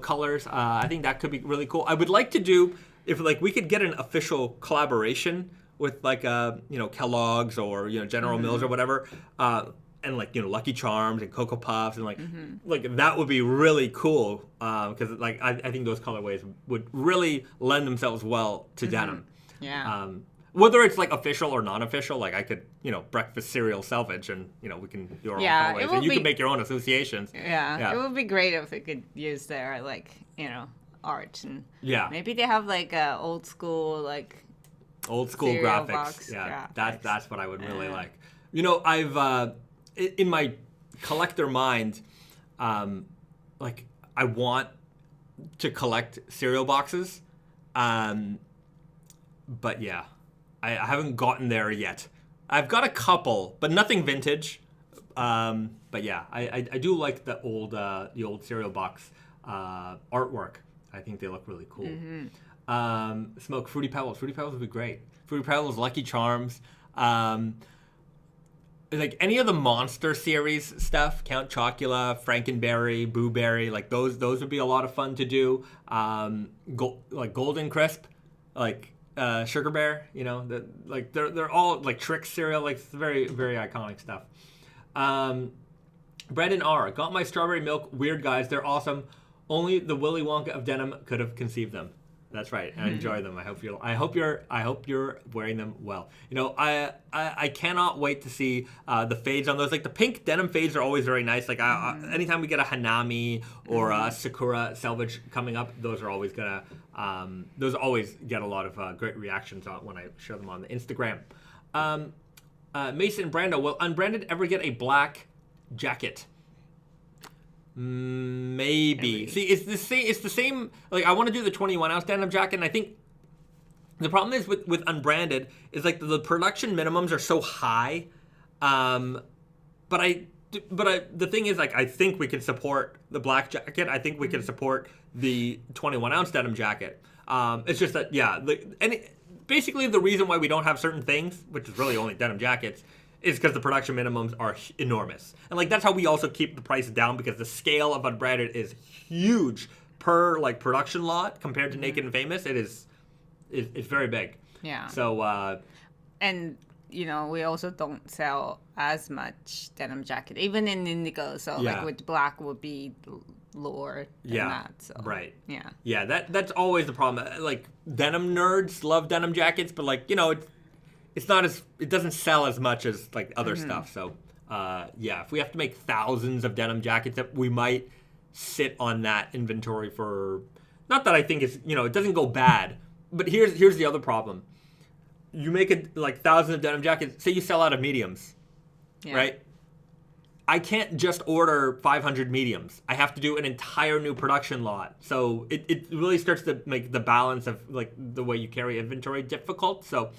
colors. I think that could be really cool. I would like to do if like we could get an official collaboration with like Kellogg's or General Mills or whatever, and like Lucky Charms and Cocoa Puffs and like that would be really cool because like I think those colorways would really lend themselves well to denim. Whether it's like official or non-official, like I could, breakfast cereal Selvedge, and we can do our own colorways, and you can make your own associations. It would be great if we could use their like art, and maybe they have like old school graphics. Box. That's what I would really like. I've in my collector mind, like I want to collect cereal boxes, but I haven't gotten there yet. I've got a couple, but nothing vintage. But I do like the old cereal box artwork. I think they look really cool. Smoke Fruity Pebbles. Fruity Pebbles would be great. Fruity Pebbles, Lucky Charms. Like any of the Monster series stuff, Count Chocula, Frankenberry, Boo Berry, like those would be a lot of fun to do. Like Golden Crisp, like Sugar Bear, they're all like Trick cereal, like very, very iconic stuff. Brandon R. Got my strawberry milk weird guys. They're awesome. Only the Willy Wonka of denim could have conceived them. That's right. I enjoy them. I hope you're wearing them well. I cannot wait to see the fades on those. Like the pink denim fades are always very nice. Like anytime we get a Hanami or a Sakura Selvedge coming up, those are always gonna those always get a lot of great reactions on when I share them on the Instagram. Mason Brando, will Unbranded ever get a black jacket? Maybe. See, it's the same. Like I want to do the 21-ounce denim jacket, and I think the problem is with Unbranded is like the production minimums are so high. But the thing is, like, I think we can support the black jacket. I think we can support the 21-ounce denim jacket. It's just that, basically the reason why we don't have certain things, which is really only denim jackets, is because the production minimums are enormous. And, like, that's how we also keep the price down, because the scale of Unbranded is huge per, like, production lot compared to Naked and Famous. It's very big. Yeah. So, and we also don't sell as much denim jacket, even in indigo. So like with black would be lower than that. So right. Yeah. Yeah. That's always the problem. Like denim nerds love denim jackets, but like it doesn't sell as much as like other stuff. So yeah, if we have to make thousands of denim jackets, we might sit on that inventory for, not that I think it's, it doesn't go bad, but here's the other problem. You make like thousands of denim jackets, say you sell out of mediums, right? I can't just order 500 mediums. I have to do an entire new production lot. So it really starts to make the balance of like the way you carry inventory difficult. So,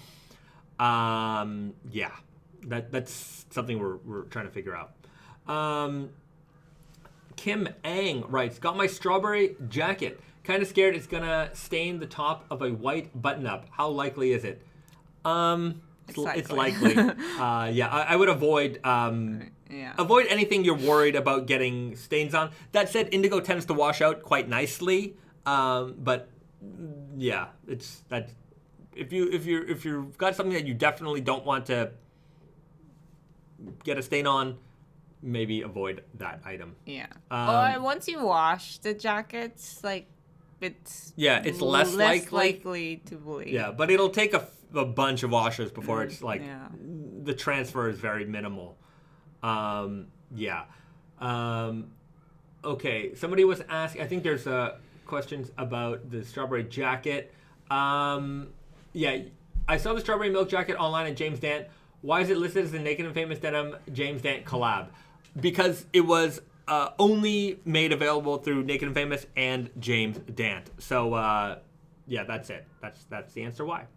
yeah, that's something we're trying to figure out. Kim Ang writes, got my strawberry jacket. Kind of scared it's going to stain the top of a white button-up. How likely is it? It's likely. Yeah, I would avoid avoid anything you're worried about getting stains on. That said, indigo tends to wash out quite nicely. But yeah, it's that if you've got something that you definitely don't want to get a stain on, maybe avoid that item. Yeah. Or once you wash the jackets, like it's less likely to bleed. Yeah, but it'll take a bunch of washes before it's like the transfer is very minimal. Okay, somebody was asking, I think there's questions about the strawberry jacket. Yeah, I saw the strawberry milk jacket online at James Dant. Why is it listed as the Naked and Famous Denim James Dant collab? Because it was only made available through Naked and Famous and James Dant. So yeah, that's it. That's the answer why.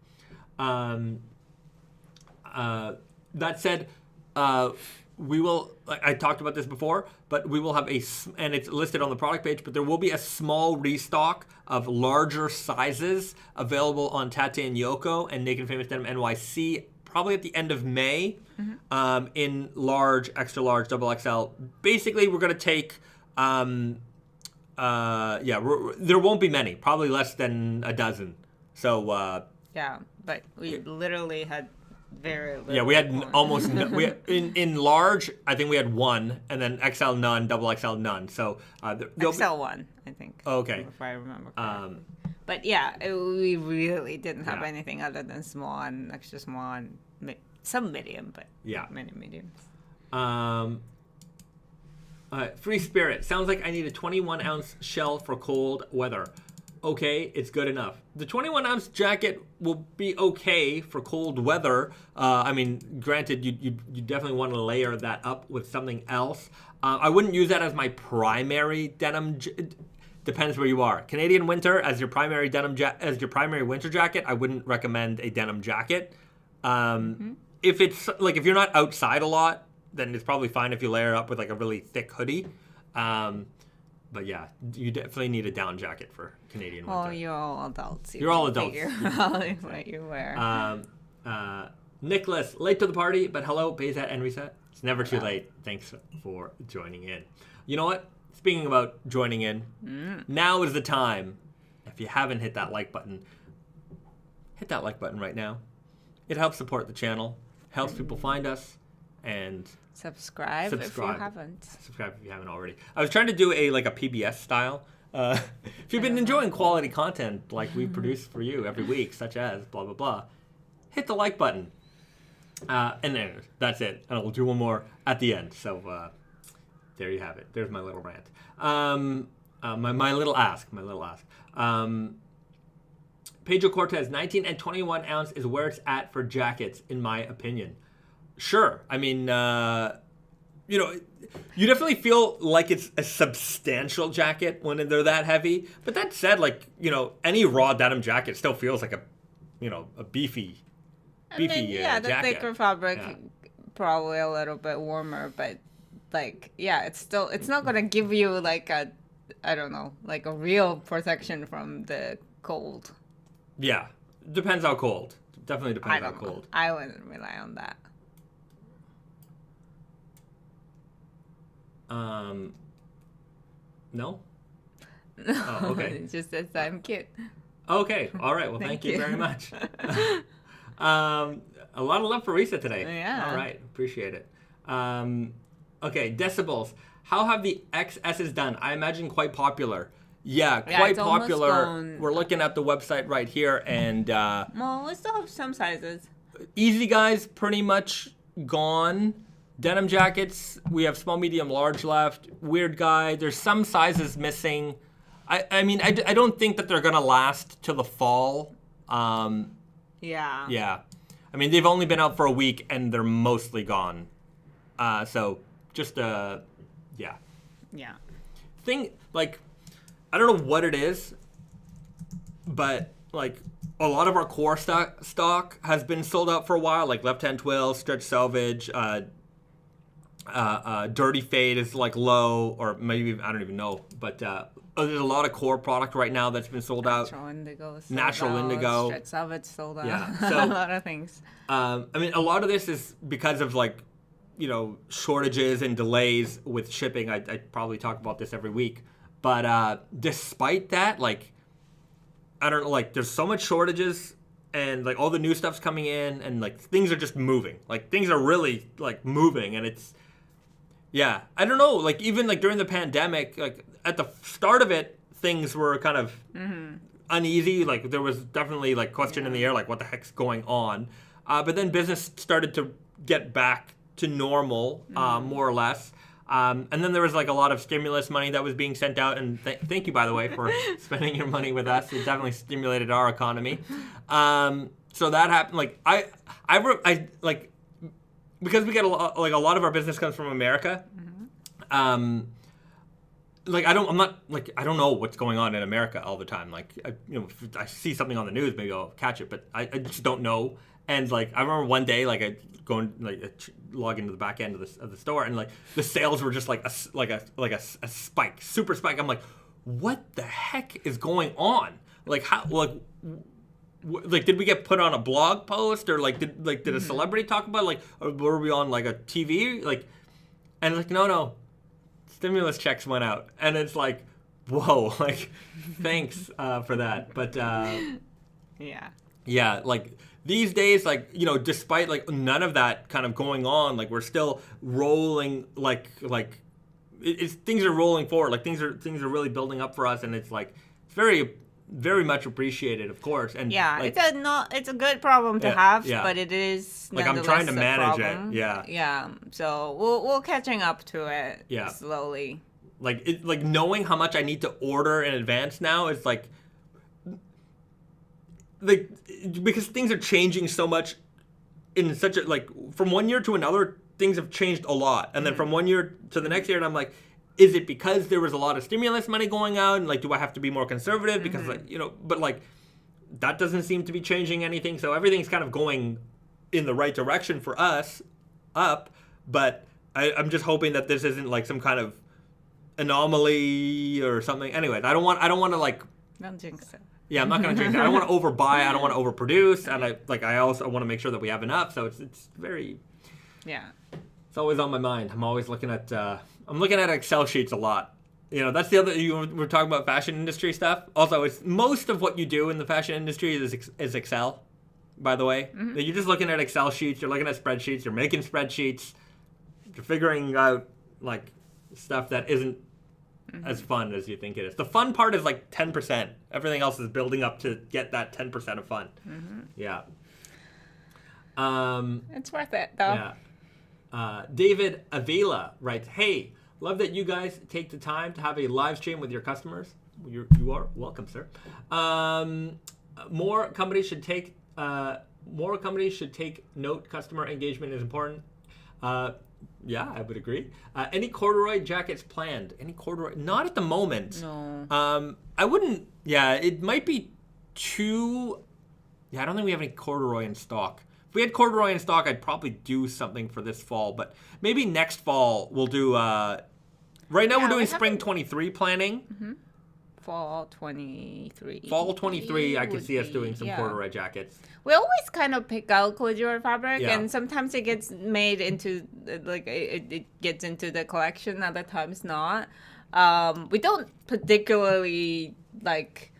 That said, we will, I talked about this before, but we will have and it's listed on the product page, but there will be a small restock of larger sizes available on Tate and Yoko and Naked and Famous Denim NYC, probably at the end of May, in large, extra large, double XL. Basically, we're going to take, there won't be many, probably less than a dozen. So, yeah, but we literally had very little. Yeah, we had almost in large. I think we had one, and then XL none, double XL none. So XL one, I think. Okay, if I remember correctly. But yeah, we really didn't have anything other than small and extra small and some medium, but not many mediums. Free Spirit sounds like I need a 21-ounce shell for cold weather. Okay, it's good enough. The 21-ounce jacket will be okay for cold weather. I mean, granted, you definitely want to layer that up with something else. I wouldn't use that as my primary denim. Depends where you are. Canadian winter as your primary as your primary winter jacket. I wouldn't recommend a denim jacket. If it's like if you're not outside a lot, then it's probably fine if you layer it up with like a really thick hoodie. But yeah, you definitely need a down jacket for Canadian winter. Oh, you're all adults. You're all adults. Figure out what you wear. Nicholas, late to the party, but hello, Bahzad and Risa. It's never too late. Thanks for joining in. You know what? Speaking about joining in, now is the time. If you haven't hit that like button, hit that like button right now. It helps support the channel, helps people find us, and Subscribe if you haven't. Subscribe if you haven't already. I was trying to do a PBS style. If you've been enjoying quality content like we produce for you every week, such as blah, blah, blah, hit the like button. And then that's it. And I'll do one more at the end. So there you have it. There's my little rant. My little ask. Pedro Cortez, 19 and 21 ounce is where it's at for jackets, in my opinion. Sure. I mean, you definitely feel like it's a substantial jacket when they're that heavy. But that said, like, any raw denim jacket still feels like a beefy jacket. The thicker fabric, probably a little bit warmer. But, like, it's not going to give you, like, a real protection from the cold. Yeah. Depends how cold. Definitely depends how cold. I wouldn't rely on that. No? Oh, okay. It just says I'm cute. Okay. All right. Well, thank you very much. A lot of love for Risa today. Yeah. All right. Appreciate it. Okay. Decibels. How have the XS's done? I imagine quite popular. Yeah, quite popular. We're looking at the website right here, and well, we still have some sizes. Easy Guys pretty much gone. Denim jackets, we have small, medium, large left. Weird guy. There's some sizes missing. I mean, I don't think that they're going to last till the fall. Yeah. Yeah. I mean, they've only been out for a week, and they're mostly gone. So, just, yeah. Yeah. Thing, like, I don't know what it is, but, like, a lot of our core stock has been sold out for a while, like Left Hand Twill, Stretch Selvedge, Dirty Fade is, like, low, or maybe, I don't even know, but there's a lot of core product right now that's been sold out. Natural Indigo. Stretch Selvedge sold out. Yeah. So, a lot of things. I mean, a lot of this is because of, like, you know, shortages and delays with shipping. I probably talk about this every week. But despite that, like, I don't know, like, there's so much shortages and, like, all the new stuff's coming in and, like, things are just moving. Like, things are really, like, moving and it's, yeah. I don't know, like, even, like, during the pandemic, like, at the start of it, things were kind of uneasy. Like, there was definitely, like, question in the air, like, what the heck's going on? But then business started to get back to normal, more or less. And then there was, like, a lot of stimulus money that was being sent out. And thank you, by the way, for spending your money with us. It definitely stimulated our economy. So that happened. Like, I like, because we get a lot of our business comes from America. Like, I don't know what's going on in America all the time. Like, if I see something on the news, maybe I'll catch it, but I just don't know. And, like, I remember one day, like, I go and, like, log into the back end of the store, and, like, the sales were just, like, a spike, super spike. I'm like, what the heck is going on? Like, how, like, did we get put on a blog post, or, like, did a celebrity talk about it? Like, or were we on, like, a TV? Like, and, like, no, stimulus checks went out. And it's like, whoa, like, thanks for that. But, yeah, like, these days, like, you know, despite, like, none of that kind of going on, like, we're still rolling, it's things are rolling forward. Like, things are really building up for us, and it's, like, it's very, very much appreciated, of course. And yeah, like, it's a good problem to have, but it is like, I'm trying to manage it. Yeah. So we're catching up to it. Slowly. Like knowing how much I need to order in advance now is like because things are changing so much in such a, like, from one year to another, things have changed a lot. And then from one year to the next year, and I'm like, is it because there was a lot of stimulus money going out, and, like, do I have to be more conservative? Because, like, you know, but, like, that doesn't seem to be changing anything. So everything's kind of going in the right direction for us, up. But I'm just hoping that this isn't, like, some kind of anomaly or something. Anyways, I don't want to, like, don't jinx it. Yeah, I'm not going to drink that. I don't want to overbuy. I don't want to overproduce. And I also want to make sure that we have enough. So it's very... Yeah. It's always on my mind. I'm always looking at... I'm looking at Excel sheets a lot. You know, that's the other... We're talking about fashion industry stuff. Also, it's most of what you do in the fashion industry is Excel, by the way. You're just looking at Excel sheets. You're looking at spreadsheets. You're making spreadsheets. You're figuring out, like, stuff that isn't as fun as you think it is. The fun part is like 10%. Everything else is building up to get that 10% of fun. Yeah. It's worth it, though. Yeah. David Avila writes, "Hey, love that you guys take the time to have a live stream with your customers. You are welcome, sir. More companies should take note. Customer engagement is important." Yeah, I would agree. Any corduroy jackets planned? Any corduroy? Not at the moment. No. I wouldn't. Yeah, it might be too. Yeah, I don't think we have any corduroy in stock. If we had corduroy in stock, I'd probably do something for this fall. But maybe next fall we'll do. Right now we're doing spring 23 planning. Fall 23. Fall 23, I could see us doing some corduroy jackets. We always kind of pick out corduroy fabric, and sometimes it gets made into, like, it gets into the collection, other times not. We don't particularly, like,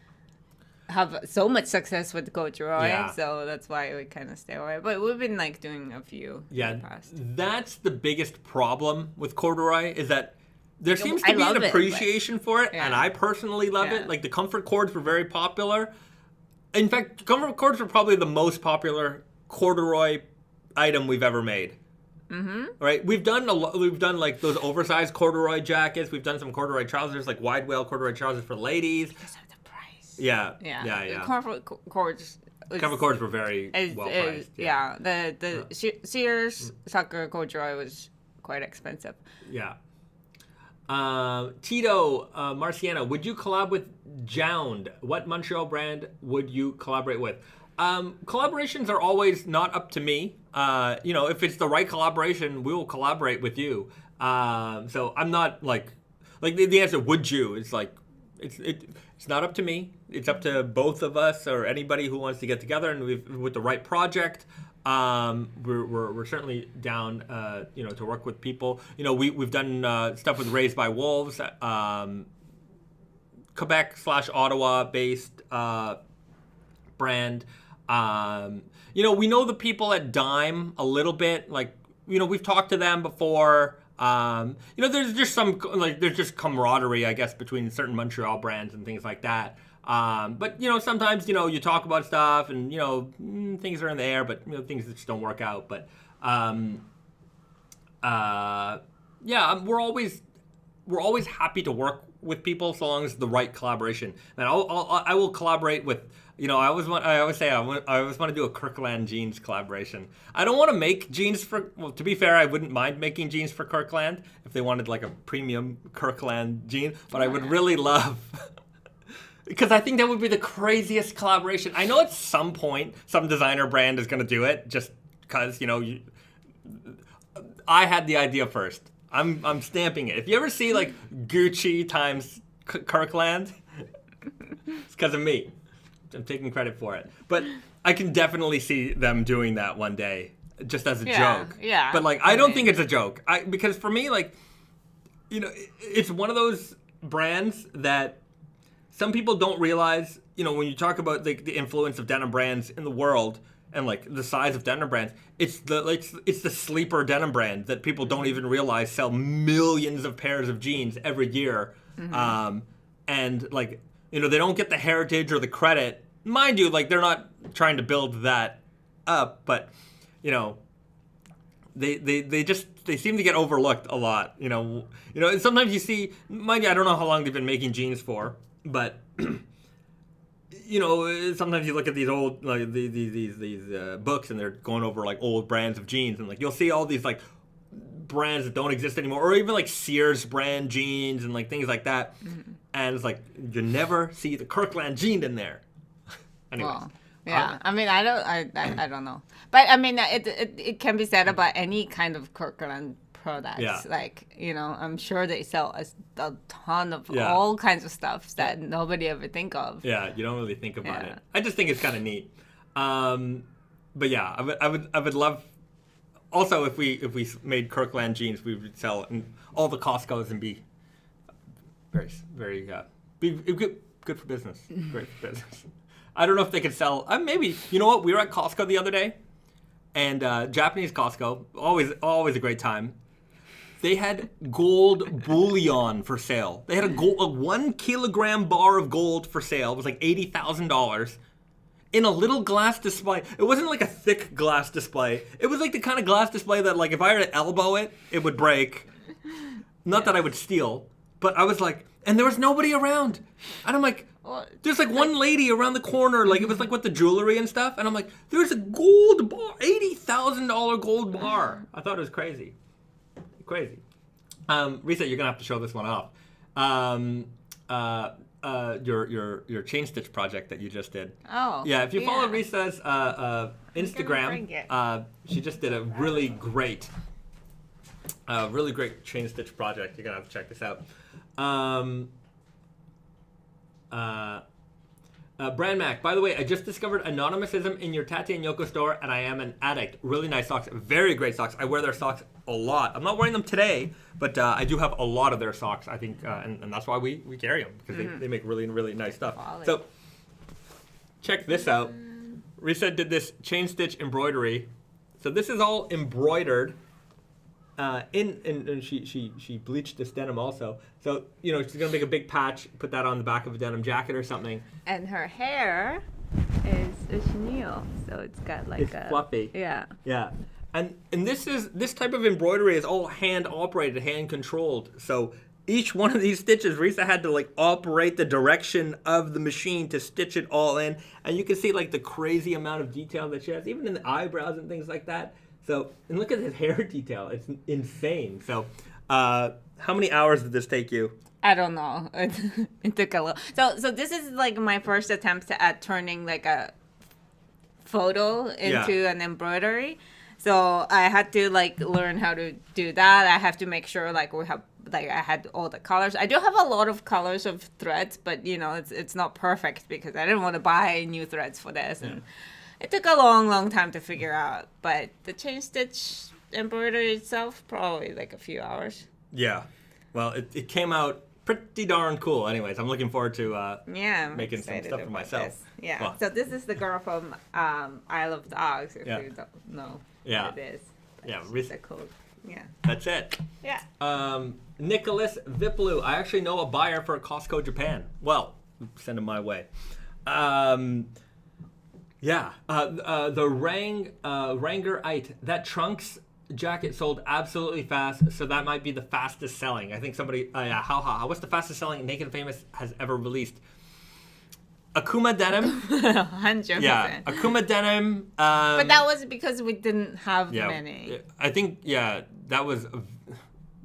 have so much success with corduroy, so that's why we kind of stay away. But we've been, like, doing a few in the past. That's the biggest problem with corduroy, is that there seems to be an appreciation for it, and I personally love it. Like, the comfort cords were very popular. In fact, comfort cords were probably the most popular corduroy item we've ever made. Right? We've done we've done like those oversized corduroy jackets. We've done some corduroy trousers, like wide wale corduroy trousers for ladies. Because of the price. Yeah. Comfort cords. Comfort cords were very well priced. Yeah. The Sears Sucker corduroy was quite expensive. Yeah. Tito Marciano, would you collab with Jound? What Montreal brand would you collaborate with? Collaborations are always not up to me. If it's the right collaboration, we will collaborate with you. So I'm not like the answer, would you? It's like, it's not up to me. It's up to both of us or anybody who wants to get together and with the right project. We're certainly down, to work with people. We've done stuff with Raised by Wolves, Quebec/Ottawa based brand. We know the people at Dime a little bit. We've talked to them before. There's just there's just camaraderie, I guess, between certain Montreal brands and things like that. But sometimes you talk about stuff and things are in the air, but things just don't work out. But we're always happy to work with people so long as the right collaboration. And I will collaborate with. I always want to do a Kirkland Jeans collaboration. I don't want to make jeans to be fair, I wouldn't mind making jeans for Kirkland if they wanted like a premium Kirkland jean, but I would really love, because I think that would be the craziest collaboration. I know at some point some designer brand is going to do it just because, I had the idea first. I'm stamping it. If you ever see like Gucci times Kirkland, it's because of me. I'm taking credit for it. But I can definitely see them doing that one day just as a joke. Yeah. But I don't think it's a joke. Because for me, it's one of those brands that some people don't realize, when you talk about the influence of denim brands in the world and the size of denim brands, it's the sleeper denim brand that people don't even realize sell millions of pairs of jeans every year. Mm-hmm. They don't get the heritage or the credit. Mind you, they're not trying to build that up, but they seem to get overlooked a lot. And sometimes you see, mind you, I don't know how long they've been making jeans for, but sometimes you look at these old these books and they're going over old brands of jeans, and you'll see all these brands that don't exist anymore, or even Sears brand jeans and things like that. Mm-hmm. And it's you never see the Kirkland jean in there. Anyways. Well, yeah. I don't know. But it can be said about any kind of Kirkland products. Yeah. I'm sure they sell a ton of all kinds of stuff that nobody ever think of. Yeah, you don't really think about it. I just think it's kind of neat. But yeah, I would love. Also, if we made Kirkland jeans, we would sell in all the Costco's and be very, very be good for business. Great for business. I don't know if they could sell. Maybe, you know what? We were at Costco the other day, and Japanese Costco, always a great time. They had gold bullion for sale. They had a 1 kilogram bar of gold for sale. It was $80,000 in a little glass display. It wasn't a thick glass display. It was the kind of glass display that if I were to elbow it, it would break. Not that I would steal, but I was and there was nobody around. And I'm there's one lady around the corner, it was with the jewelry and stuff. And I'm there's a gold bar, $80,000 gold bar. I thought it was crazy. Crazy. Risa, you're gonna have to show this one off. Your Chainstitch project that you just did. Oh. Yeah, if you follow Risa's Instagram, she just did a really great Chainstitch project. You're gonna have to check this out. Brand Mac, by the way, I just discovered anonymousism in your Tate and Yoko store, and I am an addict. Really nice socks, very great socks. I wear their socks a lot. I'm not wearing them today, but I do have a lot of their socks, I think, and that's why we carry them, because they make really, really nice stuff. Quality. So, check this out. Risa did this chain-stitch embroidery. So this is all embroidered. And she bleached this denim also. So, she's going to make a big patch, put that on the back of a denim jacket or something. And her hair is a chenille, so it's got it's fluffy. Yeah. Yeah. And this type of embroidery is all hand operated, hand controlled. So each one of these stitches, Risa had to like operate the direction of the machine to stitch it all in. And you can see like the crazy amount of detail that she has, even in the eyebrows and things like that. So, and look at this hair detail. It's insane. So, how many hours did this take you? I don't know. It took a little. So this is like my first attempt at turning like a photo into an embroidery. So I had to like learn how to do that. I have to make sure like I had all the colors. I do have a lot of colors of threads, but you know it's not perfect because I didn't want to buy new threads for this, and it took a long time to figure out. But the chain stitch embroidery itself, probably like a few hours. Yeah, well, it came out pretty darn cool. Anyways, I'm looking forward to making some stuff for myself. This. Yeah. Well, so this is the girl from I Love Dogs. If you don't know what it is. But Risa. the code. Yeah. That's it. Yeah. Nicholas Viplu. I actually know a buyer for Costco Japan. Well, send him my way. The Rangerite. That trunks jacket sold absolutely fast, so that might be the fastest selling. I think somebody, what's the fastest selling Naked Famous has ever released? Akuma Denim. 100%. Yeah, Akuma Denim. But that was because we didn't have many. I think, that was,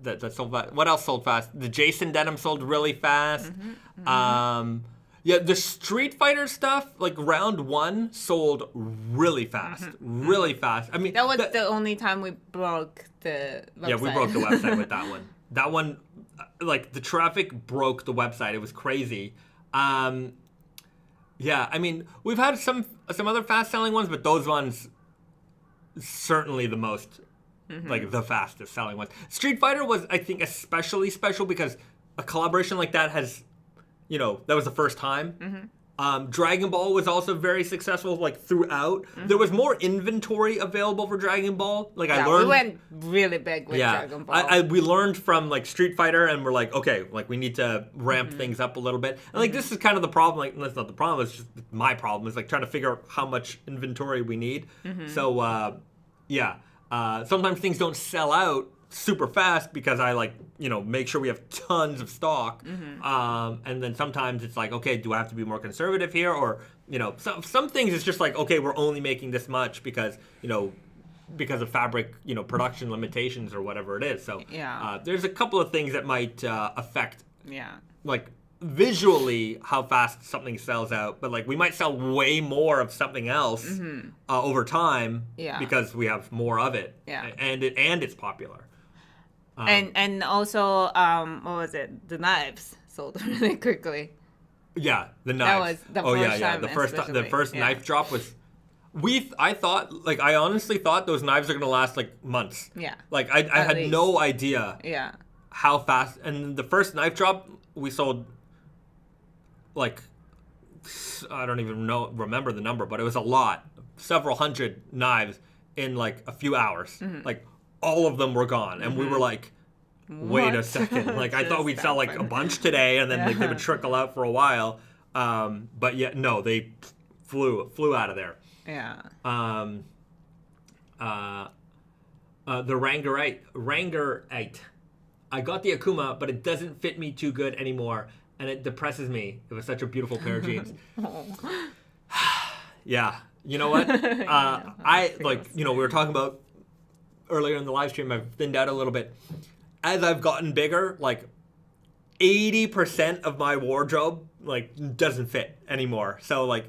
that sold fast. What else sold fast? The Jason Denim sold really fast. The Street Fighter stuff, like round 1, sold really fast. Really fast. I mean, that was the only time we broke the website. Yeah, we broke the website with that one. That one, like, the traffic broke the website. It was crazy. I mean, we've had some other fast-selling ones, but those ones, certainly the most, like, the fastest-selling ones. Street Fighter was, I think, especially special because a collaboration like that has... that was the first time. Dragon Ball was also very successful, like, throughout. There was more inventory available for Dragon Ball. Like, I learned... we went really big with Dragon Ball. We learned from, like, Street Fighter, and we're like, okay, like, we need to ramp things up a little bit. And, like, this is kind of the problem. Like, that's not the problem. It's just my problem. It's, like, trying to figure out how much inventory we need. So, sometimes things don't sell out super fast because I make sure we have tons of stock, and then sometimes it's like, okay, do I have to be more conservative here, or some things it's just like, okay, we're only making this much because of fabric production limitations or whatever it is. So there's a couple of things that might affect like visually how fast something sells out, but like we might sell way more of something else over time because we have more of it, and it's popular. And also, what was it? The knives sold really quickly. Yeah, the knives. That was the first time. The first knife drop was. I honestly thought those knives are gonna last like months. Yeah. Like I had no idea. Yeah. How fast? And the first knife drop we sold. Like, I don't even remember the number, but it was a lot, several hundred knives in like a few hours. Like. All of them were gone, and we were like, wait a second. Like, I thought we'd sell, like, a bunch today, and then like, they would trickle out for a while. But, no, they flew out of there. Yeah. The Rangerite. I got the Akuma, but it doesn't fit me too good anymore, and it depresses me. It was such a beautiful pair of jeans. Yeah. You know what? We were talking about earlier in the live stream, I've thinned out a little bit. As I've gotten bigger, like 80% of my wardrobe like doesn't fit anymore. So like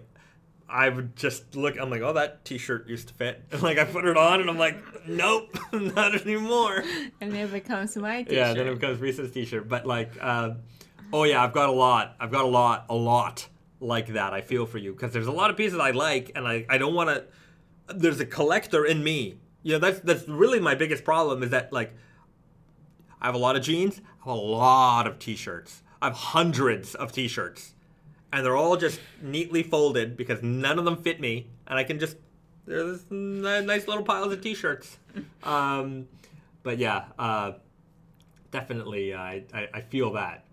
I would just look, I'm like, oh, that t-shirt used to fit. And like I put it on and I'm like, nope, not anymore. And then it becomes my t-shirt. Yeah, then it becomes Risa's t-shirt. But like, I've got a lot like that. I feel for you because there's a lot of pieces I like, and I don't want to. There's a collector in me. That's really my biggest problem is that, like, I have a lot of jeans, I have a lot of t-shirts. I have hundreds of t-shirts. And they're all just neatly folded because none of them fit me. And I can just, there's nice little piles of t-shirts. But yeah, definitely, I feel that.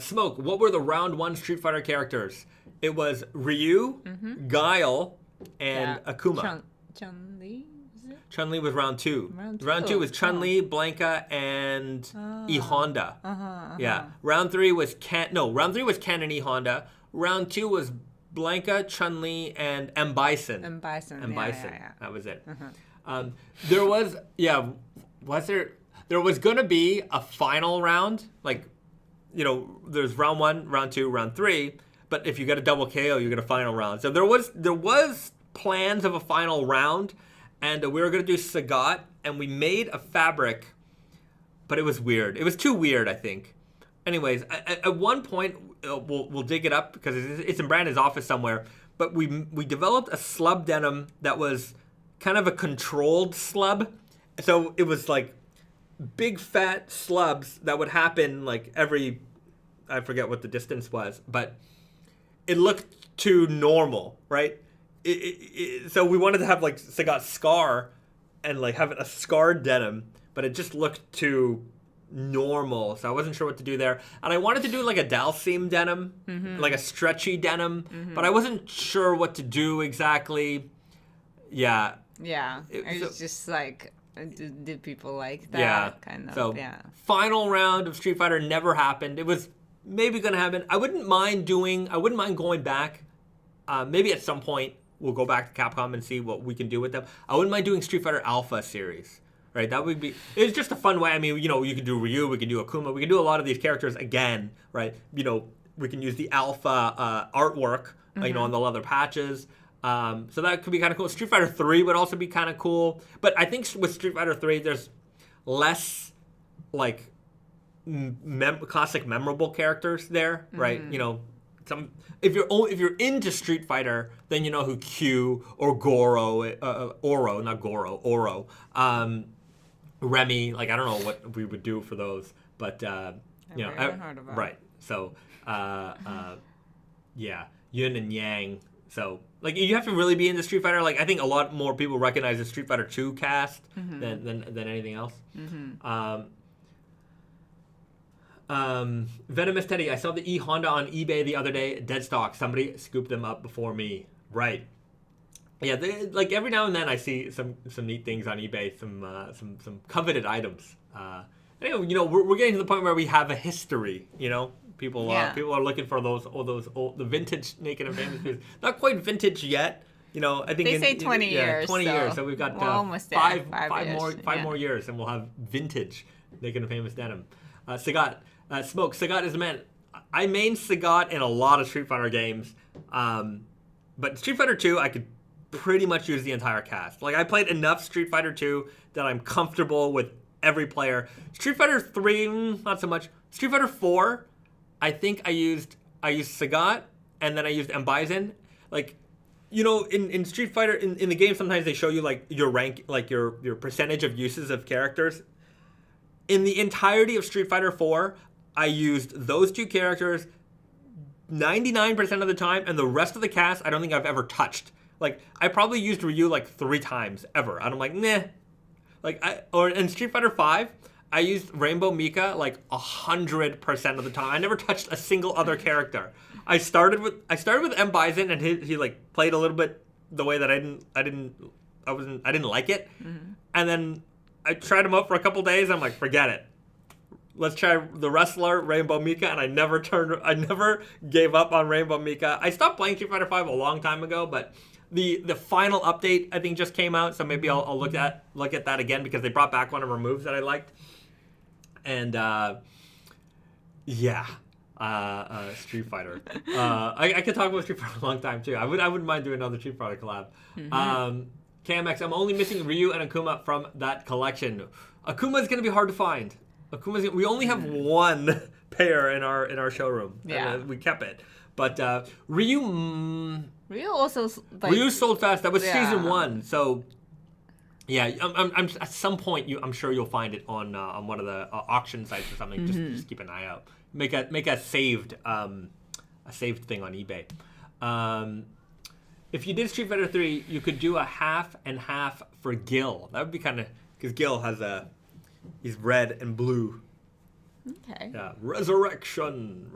Smoke, what were the round 1 Street Fighter characters? It was Ryu, Guile, and Akuma. Chun-Li, is it? Chun-Li was round 2. Round 2 was Chun-Li, Blanca, and E Honda. Yeah. Round 3 was round 3 was Ken and E Honda. Round 2 was Blanca, Chun-Li, and M Bison. And Bison. Yeah. That was it. There was there was gonna be a final round, like, there's round 1, round 2, round 3, but if you get a double KO, you get a final round. So there was plans of a final round, and we were gonna do Sagat, and we made a fabric, but it was weird. It was too weird, I think. Anyways, at one point, we'll dig it up because it's in Brandon's office somewhere. But we developed a slub denim that was kind of a controlled slub. So it was like big fat slubs that would happen like every, I forget what the distance was, but it looked too normal, right? So we wanted to have like Sagat scar and like have a scarred denim, but it just looked too normal, so I wasn't sure what to do there. And I wanted to do like a Dalseam denim, like a stretchy denim, but I wasn't sure what to do exactly. Yeah. It's just like, do people like that kind of? So final round of Street Fighter never happened. It was maybe gonna happen. I wouldn't mind going back. Maybe at some point we'll go back to Capcom and see what we can do with them. I wouldn't mind doing Street Fighter Alpha series. Right, that would be. It's just a fun way. I mean, you could do Ryu, we could do Akuma, we could do a lot of these characters again, right? We can use the alpha artwork, on the leather patches. So that could be kind of cool. Street Fighter 3 would also be kind of cool. But I think with Street Fighter 3, there's less like classic memorable characters there, right? If you're into Street Fighter, then you know who Q or Oro, Remy, like I don't know what we would do for those, but heard about. Right. So, Yin and Yang. So, like you have to really be into Street Fighter. Like I think a lot more people recognize the Street Fighter 2 cast than anything else. Venomous Teddy, I saw the E Honda on eBay the other day, dead stock. Somebody scooped them up before me. Right. Yeah, like every now and then I see some neat things on eBay, some coveted items. Anyway, we're getting to the point where we have a history. People are looking for the vintage Naked and Famous pieces. Not quite vintage yet. I think they say 20 years. 20 years. So we've got almost five more years, and we'll have vintage Naked and Famous denim. Sagat, Smoke. Sagat is the man. I main Sagat in a lot of Street Fighter games, but Street Fighter 2 I could pretty much use the entire cast. Like I played enough Street Fighter 2 that I'm comfortable with every player. Street Fighter 3, not so much. Street Fighter 4, I think I used Sagat and then I used M Bison. Like, in Street Fighter in the game sometimes they show you like your rank, like your percentage of uses of characters. In the entirety of Street Fighter 4, I used those two characters 99% of the time, and the rest of the cast I don't think I've ever touched. Like, I probably used Ryu like 3 times ever. And I'm like, nah. Like, in Street Fighter 5, I used Rainbow Mika like 100% of the time. I never touched a single other character. I started with M Bison, and he like played a little bit the way that I didn't like it, and then I tried him out for a couple days. I'm like, forget it. Let's try the wrestler Rainbow Mika, and I never gave up on Rainbow Mika. I stopped playing Street Fighter 5 a long time ago, but the final update I think just came out, so maybe I'll look at that again because they brought back one of her moves that I liked. And Street Fighter. I could talk about Street Fighter a long time too. I wouldn't mind doing another Street Fighter collab. KMX, I'm only missing Ryu and Akuma from that collection. Akuma is going to be hard to find. We only have one pair in our showroom. Yeah, we kept it. But Ryu also Ryu sold fast. That was season 1. So yeah, I'm at some point I'm sure you'll find it on one of the auction sites or something. Just keep an eye out. Make a saved thing on eBay. If you did Street Fighter 3, you could do a half and half for Gil. That would be kind of, because Gil he's red and blue. Okay. Yeah, Resurrection.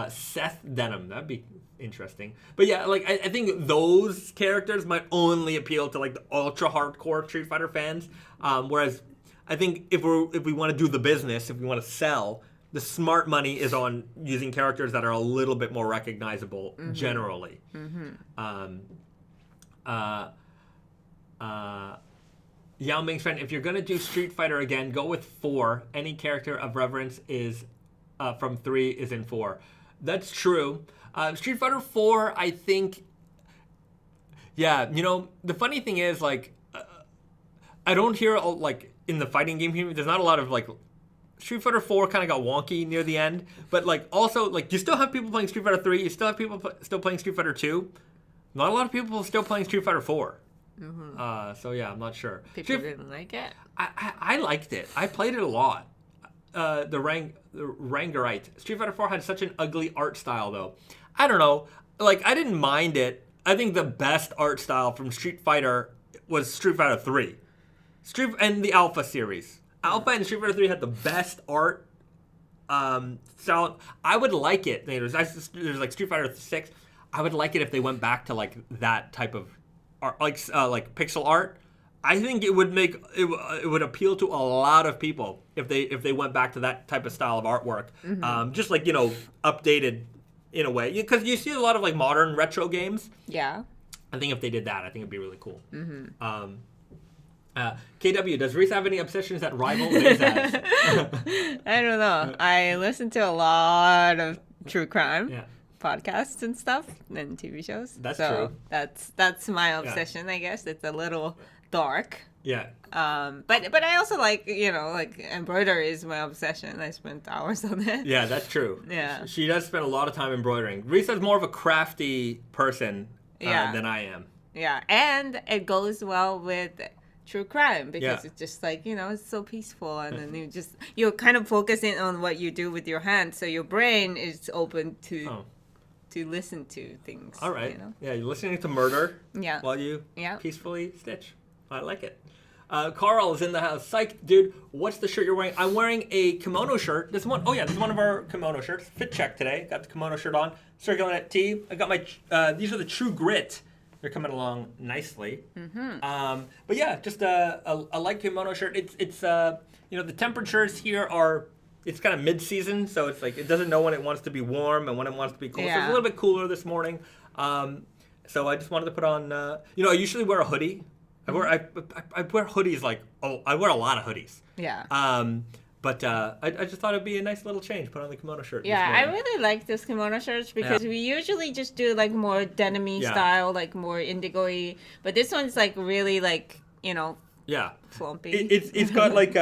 Seth Denim. That'd be interesting. But yeah, like I think those characters might only appeal to like the ultra hardcore Street Fighter fans. Whereas I think if we want to do the business, if we want to sell, the smart money is on using characters that are a little bit more recognizable generally. Yao Ming's friend, if you're going to do Street Fighter again, go with 4. Any character of reverence is from 3 is in 4. That's true. Street Fighter 4, I think, yeah, you know, the funny thing is, like, I don't hear, like, in the fighting game community, there's not a lot of, like, Street Fighter 4 kind of got wonky near the end, but, like, also, like, you still have people playing Street Fighter 3, you still have people still playing Street Fighter 2. Not a lot of people still playing Street Fighter 4. So yeah, I'm not sure. People didn't like it. I liked it. I played it a lot. The Rangarite. Street Fighter 4 had such an ugly art style, though. I don't know. Like, I didn't mind it. I think the best art style from Street Fighter was Street Fighter 3. And the Alpha series. Alpha and Street Fighter 3 had the best art style. I would like it. There's like Street Fighter 6. I would like it if they went back to like that type of art, like pixel art. I think it would make it would appeal to a lot of people if they went back to that type of style of artwork. Just like, you know, updated in a way, because you see a lot of like modern retro games. Yeah. I think if they did that, I think it'd be really cool. KW, does Risa have any obsessions that rival Bahzad's? I don't know. I listen to a lot of true crime podcasts and stuff and TV shows. That's true. That's my obsession, I guess. It's a little dark. Yeah. But I also like, you know, like embroidery is my obsession. I spent hours on it. Yeah, that's true. Yeah. She does spend a lot of time embroidering. Risa's more of a crafty person than I am. Yeah, and it goes well with true crime because it's just like, you know, it's so peaceful, and then you're kind of focusing on what you do with your hands, so your brain is open to listen to things. All right. You know? Yeah, you're listening to murder while you peacefully stitch. I like it. Carl is in the house. Psych, dude, what's the shirt you're wearing? I'm wearing a kimono shirt. This is one of our kimono shirts. Fit check today. Got the kimono shirt on. Circular net tee. I got my, these are the True Grit. They're coming along nicely. But yeah, just a light kimono shirt. It's you know, the temperatures here are, it's kind of mid-season, so it's like it doesn't know when it wants to be warm and when it wants to be cold. So it's a little bit cooler this morning. So I just wanted to put on, you know, I usually wear a hoodie. I wear hoodies like, I wear a lot of hoodies. Yeah. But I just thought it'd be a nice little change. Put on the kimono shirt. Yeah, I really like this kimono shirts because we usually just do like more denim-y style, like more indigo-y. But this one's like really like, you know, flumpy. It's got like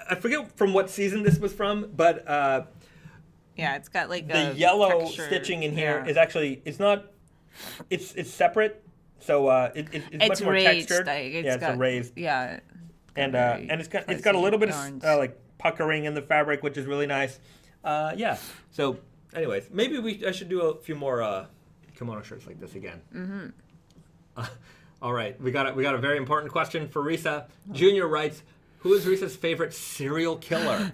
I forget from what season this was from, but it's got like the yellow stitching in here is actually, it's not, it's separate. So it's much more raised, textured. like, it's a raised. Yeah. And it's got a little bit of like puckering in the fabric, which is really nice. So, anyways, maybe I should do a few more kimono shirts like this again. All right, we got a very important question for Risa. Junior writes, "Who is Risa's favorite serial killer?"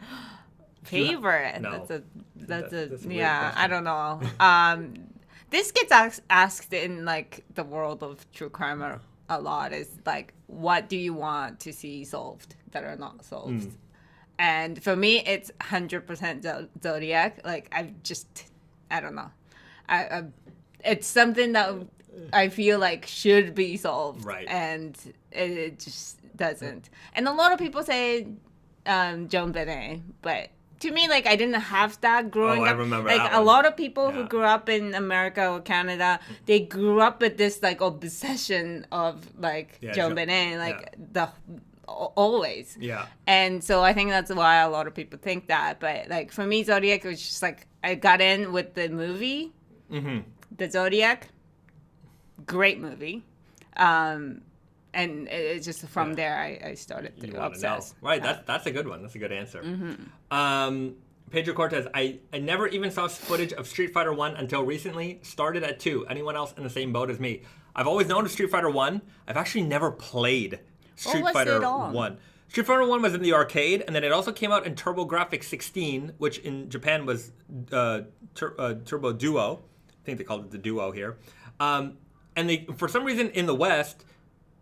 Favorite? No. That's a yeah. I don't know. This gets asked in like the world of true crime a lot. Is like, what do you want to see solved that are not solved? And for me, it's 100% Zodiac. Like, I don't know. It's something that I feel like should be solved, right? And it just doesn't. And a lot of people say Joan Benet, but to me, like, I didn't have that growing up. I remember like that a one. lot of people who grew up in America or Canada, they grew up with this like obsession of like Joan Benet, like always. Yeah. And so I think that's why a lot of people think that. But like for me, Zodiac was just like, I got in with the movie, the Zodiac, great movie. And it's just from there I started to obsess. Right, that's a good one. That's a good answer. Pedro Cortez, I never even saw footage of Street Fighter 1 until recently. Started at 2. Anyone else in the same boat as me? I've always known of Street Fighter 1. I've actually never played Street Fighter 1. Street Fighter 1 was in the arcade, and then it also came out in TurboGrafx 16, which in Japan was Turbo Duo. I think they called it the Duo here. And they, for some reason in the West,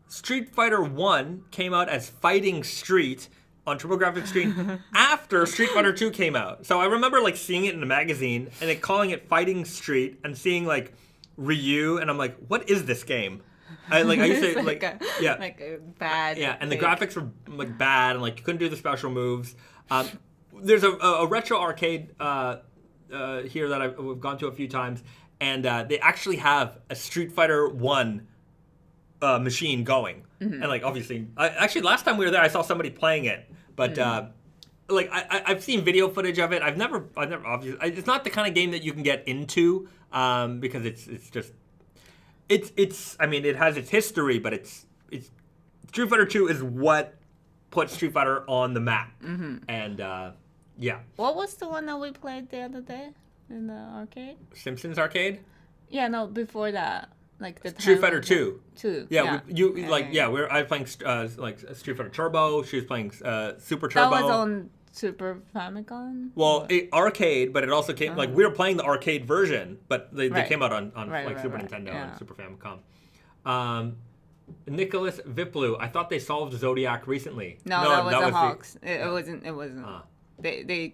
Street Fighter 1 came out as Fighting Street on TurboGrafx 16 after Street Fighter 2 came out. So I remember like seeing it in a magazine and then calling it Fighting Street and seeing like Ryu, and I'm like, what is this game? I used to like a bad. Yeah, and the graphics were like bad, and like you couldn't do the special moves. There's a retro arcade here that we've gone to a few times, and they actually have a Street Fighter 1 machine going, and like obviously, actually last time we were there, I saw somebody playing it, but like I've seen video footage of it. I've never obviously, it's not the kind of game that you can get into because it's just. I mean, it has its history, but it's Street Fighter 2 is what put Street Fighter on the map. And, yeah. What was the one that we played the other day in the arcade? Simpsons Arcade? Yeah, no, before that. Like the Street Fighter 2. 2. Yeah, I was playing like Street Fighter Turbo. She was playing Super Turbo. That was on Super Famicom? Well, arcade, but it also came, like, we were playing the arcade version, but they came out on Super Nintendo and Super Famicom. Nicholas Viplu, I thought they solved Zodiac recently. No, that was the Hawks. It wasn't. They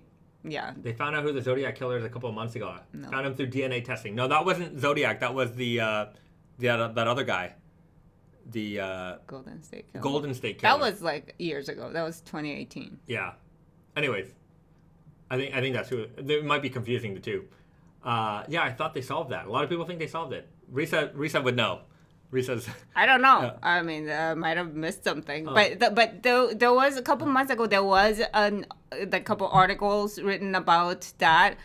found out who the Zodiac killer is a couple of months ago. No. Found him through DNA testing. No, that wasn't Zodiac. That was that other guy. The Golden State Killer. Golden State Killer. That was like years ago. That was 2018. Yeah. Anyways, I think that's who. It might be confusing the two. Yeah, I thought they solved that. A lot of people think they solved it. Risa would know. Risa's. I don't know. I mean, I might have missed something. But there was a couple months ago. There was a couple articles written about that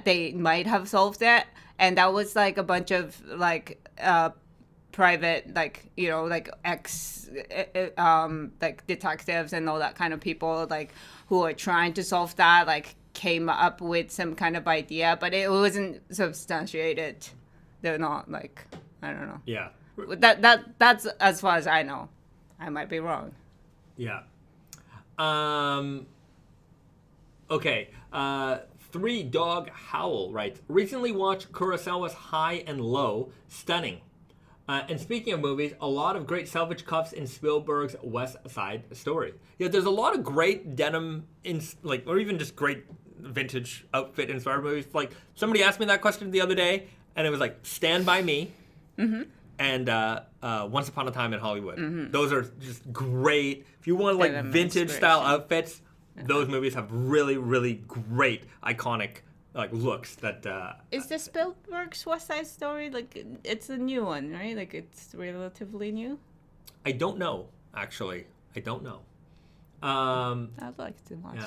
they might have solved it, and that was like a bunch of like private, like, you know, like like detectives and all that kind of people, like, who are trying to solve that, like, came up with some kind of idea, but it wasn't substantiated. They're not, like, I don't know. Yeah. That's as far as I know. I might be wrong. Yeah. Okay. Three Dog Howl writes, recently watched Kurosawa's High and Low. Stunning. And speaking of movies, a lot of great selvage cuffs in Spielberg's West Side Story. Yeah, there's a lot of great denim, or even just great vintage outfit inspired movies. Like, somebody asked me that question the other day, and it was like Stand By Me and Once Upon a Time in Hollywood. Those are just great. If you want like vintage style outfits, those movies have really, really great iconic like looks that is the Spielberg's West Side Story, like, it's a new one, right? Like, it's relatively new? I don't know, actually. I don't know. I'd like to watch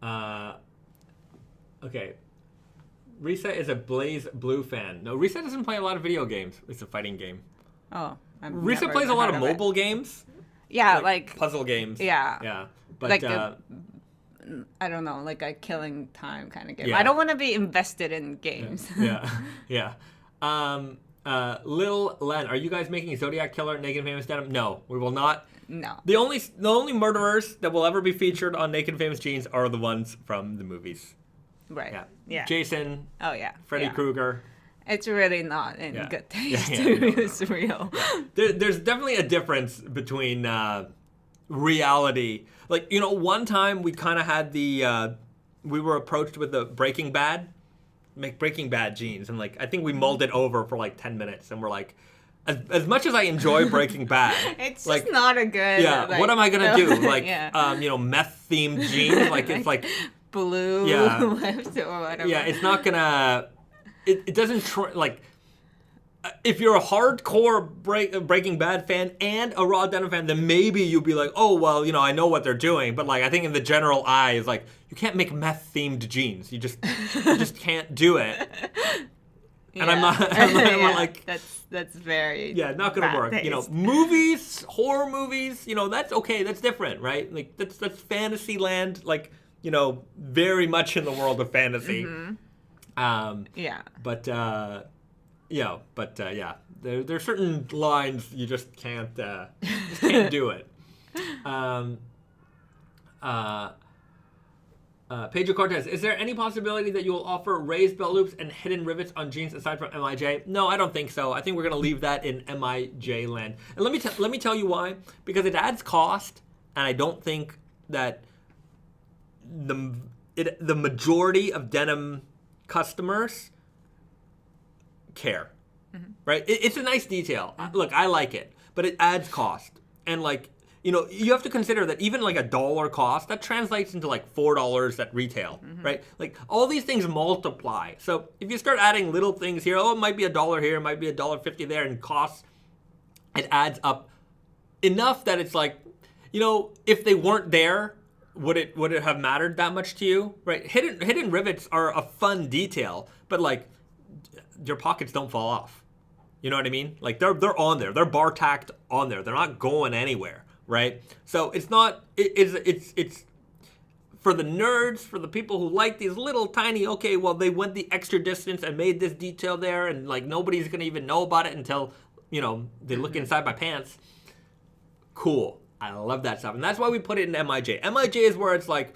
that. Okay. Risa is a Blaze Blue fan. No, Risa doesn't play a lot of video games. It's a fighting game. Oh, Risa plays a lot of mobile games. Yeah, like puzzle games. Yeah. Yeah. But like I don't know, like a killing time kind of game. Yeah. I don't want to be invested in games. Yeah. Lil Len, are you guys making Zodiac Killer Naked Famous Denim? No, we will not. No. The only murderers that will ever be featured on Naked Famous Jeans are the ones from the movies. Right. Yeah. Jason. Oh yeah. Freddy Krueger. It's really not in good taste. It's real. There's definitely a difference between reality. Like, you know, one time we kind of had we were approached with the Breaking Bad jeans, and like I think we mulled it over for like 10 minutes, and we're like, as much as I enjoy Breaking Bad, it's like, just not a good. Yeah, like, what am I gonna do? Like, you know, meth themed jeans, like it's like blue, weft or whatever. Yeah, it's not gonna. It doesn't like. If you're a hardcore Breaking Bad fan and a Raw Denim fan, then maybe you'll be like, oh, well, you know, I know what they're doing. But, like, I think in the general eye, it's like, you can't make meth-themed jeans. You just can't do it. And I'm not like... That's very... Yeah, not going to work. Taste. You know, movies, horror movies, you know, that's okay. That's different, right? Like, that's fantasy land, like, you know, very much in the world of fantasy. Yeah. But... yeah, there are certain lines you just can't do it. Pedro Cortez, is there any possibility that you will offer raised belt loops and hidden rivets on jeans aside from MIJ? No, I don't think so. I think we're gonna leave that in MIJ land. And let me tell you why. Because it adds cost, and I don't think that the majority of denim customers care. Right? It's a nice detail. Look, I like it, but it adds cost, and like. You know, you have to consider that even like $1 cost, that translates into like $4 at retail, right? Like all these things multiply. So if you start adding little things here, it might be $1 here, it might be $1.50 there, and costs, it adds up enough that it's like, you know, if they weren't there, would it have mattered that much to you, right? Hidden rivets are a fun detail, but like your pockets don't fall off. You know what I mean? Like they're on there, they're bar tacked on there, they're not going anywhere. Right? So it's not, it's for the nerds, for the people who like these little tiny, okay, well, they went the extra distance and made this detail there, and like nobody's going to even know about it until, you know, they look inside my pants. Cool. I love that stuff. And that's why we put it in MIJ. MIJ is where it's like,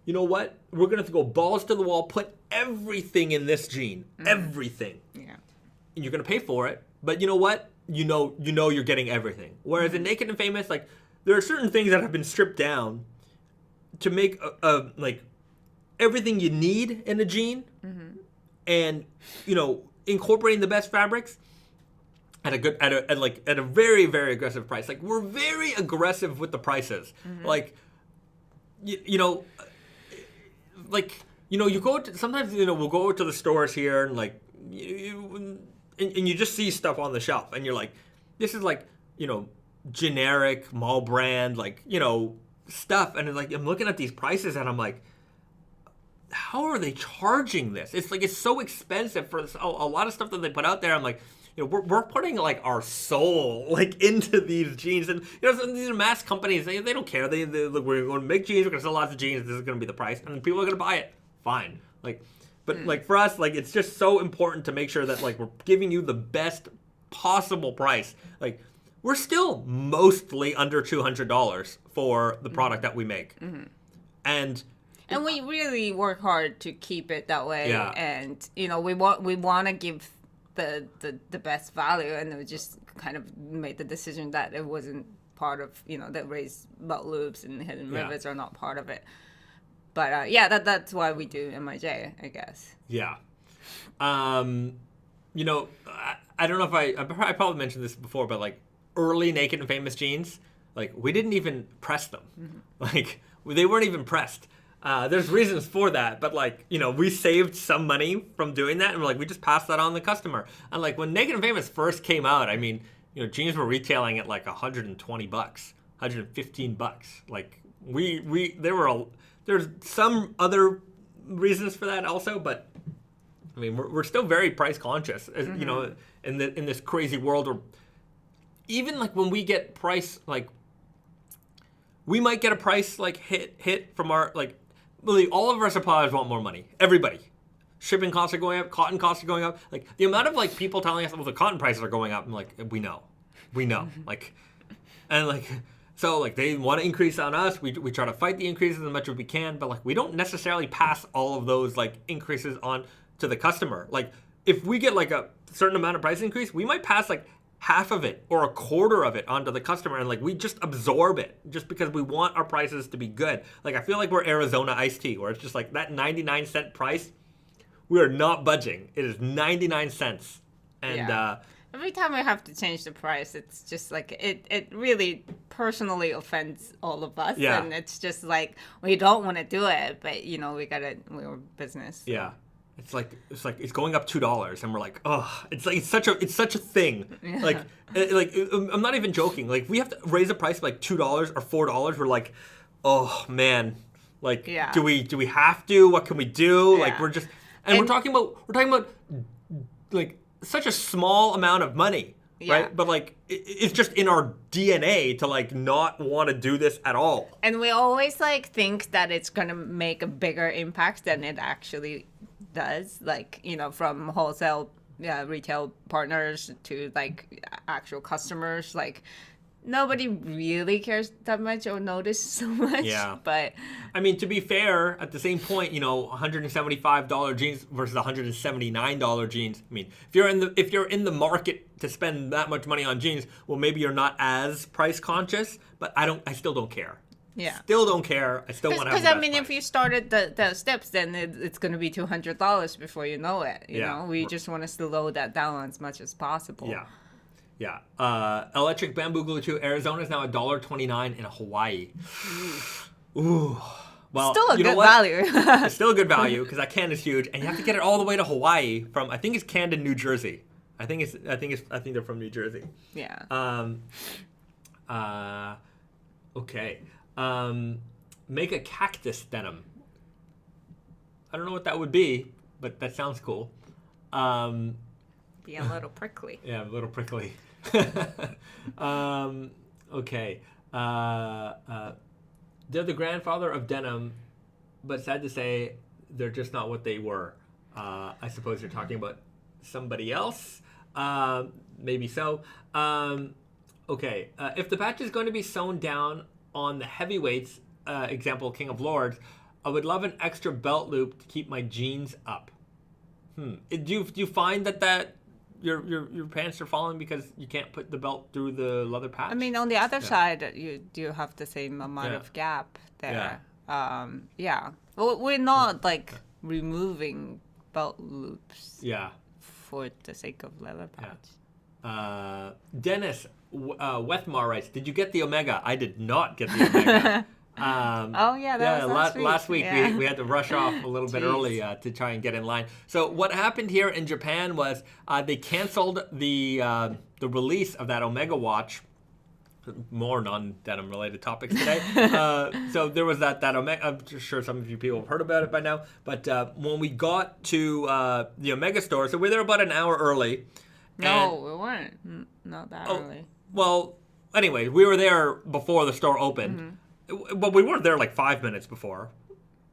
you know what? We're going to go balls to the wall, put everything in this jean. Everything. Yeah. And you're going to pay for it. But you know what? You know you're getting everything. Whereas in Naked and Famous, like, there are certain things that have been stripped down to make like everything you need in a jean, and you know, incorporating the best fabrics at a very, very aggressive price. Like, we're very aggressive with the prices. Like, you know, you go to, sometimes, you know, we'll go to the stores here and like and you just see stuff on the shelf and you're like, this is like, you know, generic mall brand, like, you know, stuff, and like I'm looking at these prices and I'm like, how are they charging this? It's like, it's so expensive for this, a lot of stuff that they put out there. I'm like, you know, we're putting like our soul like into these jeans, and you know, these are mass companies, they don't care. They look, we're going to make jeans, we're going to sell lots of jeans, this is going to be the price, and people are going to buy it. Fine. Like, but like for us, like, it's just so important to make sure that like we're giving you the best possible price. Like, we're still mostly under $200 for the product that we make. And we really work hard to keep it that way. Yeah. And, you know, we want to give the best value, and we just kind of made the decision that it wasn't part of, you know, that raised belt loops and hidden rivets are not part of it. But yeah, that's why we do MIJ, I guess. Yeah. You know, I don't know if I probably mentioned this before, but like early Naked and Famous jeans, like we didn't even press them. Like they weren't even pressed. There's reasons for that, but like, you know, we saved some money from doing that, and we're like, we just passed that on to the customer. And like when Naked and Famous first came out, I mean, you know, jeans were retailing at like $120, $115. Like there's some other reasons for that also, but I mean, we're still very price conscious, you know, in this crazy world. Or even like when we get price, like we might get a price like hit from our, like, really all of our suppliers want more money. Everybody. Shipping costs are going up, cotton costs are going up. Like the amount of like people telling us, well, the cotton prices are going up. I'm like, we know, like, and like, so like they want to increase on us. We try to fight the increases as much as we can, but like we don't necessarily pass all of those like increases on to the customer. Like if we get like a certain amount of price increase, we might pass like half of it or a quarter of it onto the customer, and like we just absorb it just because we want our prices to be good. Like I feel like we're Arizona iced tea, where it's just like that 99-cent price, we are not budging. It is 99 cents. And every time I have to change the price, it's just like it really personally offends all of us. Yeah. And it's just like we don't want to do it, but you know, we're business. So. Yeah. It's like it's going up $2, and we're like, oh, it's such a thing. Yeah. Like I'm not even joking. Like we have to raise the price by like $2 or $4. We're like, oh man, like do we have to? What can we do? Yeah. Like we're just and we're talking about like such a small amount of money, right? But like it's just in our DNA to like not want to do this at all. And we always like think that it's gonna make a bigger impact than it actually does, like, you know, from wholesale retail partners to like actual customers. Like nobody really cares that much or notice so much. Yeah. But I mean, to be fair, at the same point, $175 jeans versus $179 jeans. I mean, if you're in the market to spend that much money on jeans, well, maybe you're not as price conscious. But I still don't care. yeah. Still don't care. I still want to have. Because I mean, if you started the steps, then it's going to be $200 before you know it. You know, we just want to slow that down as much as possible. Yeah. Yeah. Electric bamboo glue to Arizona is now $1.29 in Hawaii. Ooh. Well, Still a you know good what? value. It's still a good value because that can is huge, and you have to get it all the way to Hawaii from I think it's Camden, New Jersey. I think they're from New Jersey. Yeah. Okay. Make a cactus denim. I don't know what that would be, but that sounds cool. Be a little prickly. Yeah, a little prickly. Okay. They're the grandfather of denim, but sad to say, they're just not what they were. I suppose you're talking about somebody else. Maybe so. Okay. If the patch is going to be sewn down on the heavyweights, example, King of Lords, I would love an extra belt loop to keep my jeans up. Do you find that your pants are falling because you can't put the belt through the leather patch? I mean, on the other side, you do have the same amount of gap there. Yeah. Well, we're not like removing belt loops. Yeah. For the sake of leather patch. Yeah. Dennis Wethmar writes, "Did you get the Omega?" I did not get the Omega. Oh yeah, that was last week yeah. we had to rush off a little bit early to try and get in line. So what happened here in Japan was they canceled the release of that Omega watch. More non-denim related topics today. So there was that Omega. I'm sure some of you people have heard about it by now. But when we got to the Omega store, so we were there about an hour early. No, we weren't. Not that early. Well, anyway, we were there before the store opened. But we weren't there like 5 minutes before.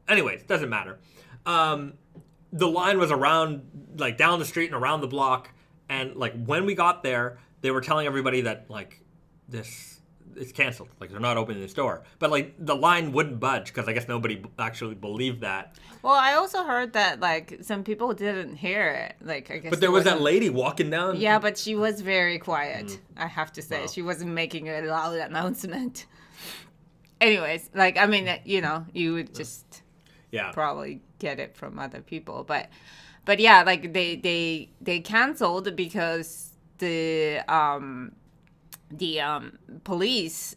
Anyways, doesn't matter. The line was around, like down the street and around the block. And like when we got there, they were telling everybody that like this is canceled. Like they're not opening the store. But like the line wouldn't budge because I guess nobody actually believed that. Well, I also heard that like some people didn't hear it. Like I guess. But there was that lady walking down. Yeah, but she was very quiet. I have to say, she wasn't making a loud announcement. Anyways, like I mean, you would just probably get it from other people, but yeah, like they canceled because the police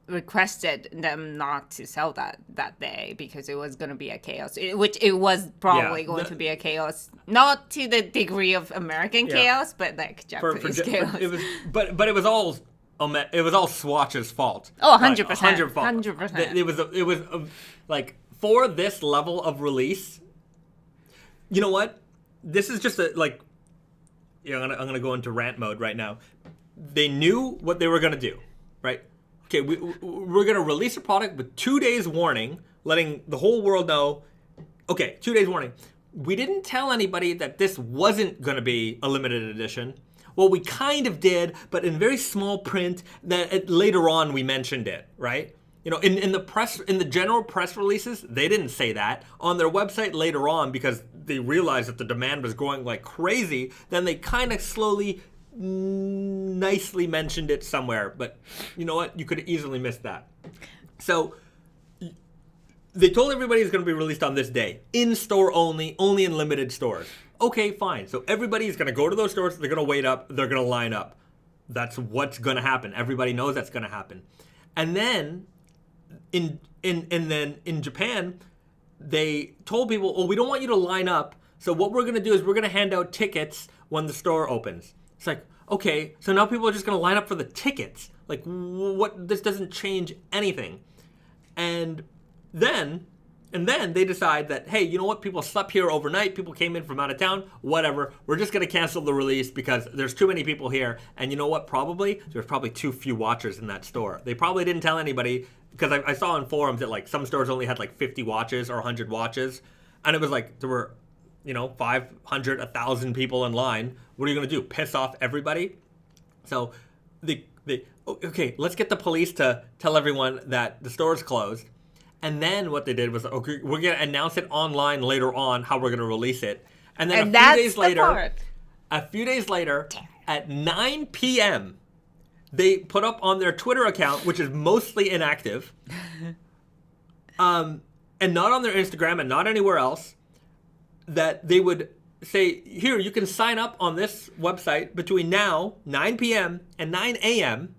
requested them not to sell that day because it was going to be a chaos, which it was probably going to be a chaos, not to the degree of American chaos, but like Japanese chaos. But it was all. It was all Swatch's fault. Oh, 100%. 100%. It was like for this level of release. You know what? This is just I'm gonna go into rant mode right now. They knew what they were gonna do, right? Okay, we're gonna release a product with 2 days warning, letting the whole world know. Okay, 2 days warning. We didn't tell anybody that this wasn't gonna be a limited edition. Well, we kind of did, but in very small print. That later on we mentioned it, right? In the general press releases, they didn't say that. On their website later on, because they realized that the demand was growing like crazy, then they kind of slowly, nicely mentioned it somewhere. But you know what? You could have easily missed that. So they told everybody it's going to be released on this day, in store only in limited stores. Okay, fine. So everybody's going to go to those stores. They're going to wait up. They're going to line up. That's what's going to happen. Everybody knows that's going to happen. And then in Japan, they told people, "Oh, we don't want you to line up. So what we're going to do is we're going to hand out tickets when the store opens." It's like, okay, so now people are just going to line up for the tickets. Like, what? This doesn't change anything. And then they decide that, hey, you know what? People slept here overnight. People came in from out of town. Whatever. We're just going to cancel the release because there's too many people here. And you know what? There's probably too few watchers in that store. They probably didn't tell anybody because I saw in forums that like some stores only had like 50 watches or 100 watches. And it was like there were, 500, 1,000 people in line. What are you going to do? Piss off everybody? So they okay, let's get the police to tell everyone that the store is closed. And then what they did was, okay, we're going to announce it online later on how we're going to release it. And then a few days later, at 9 p.m., they put up on their Twitter account, which is mostly inactive, and not on their Instagram and not anywhere else, that they would say, here, you can sign up on this website between now, 9 p.m. and 9 a.m.,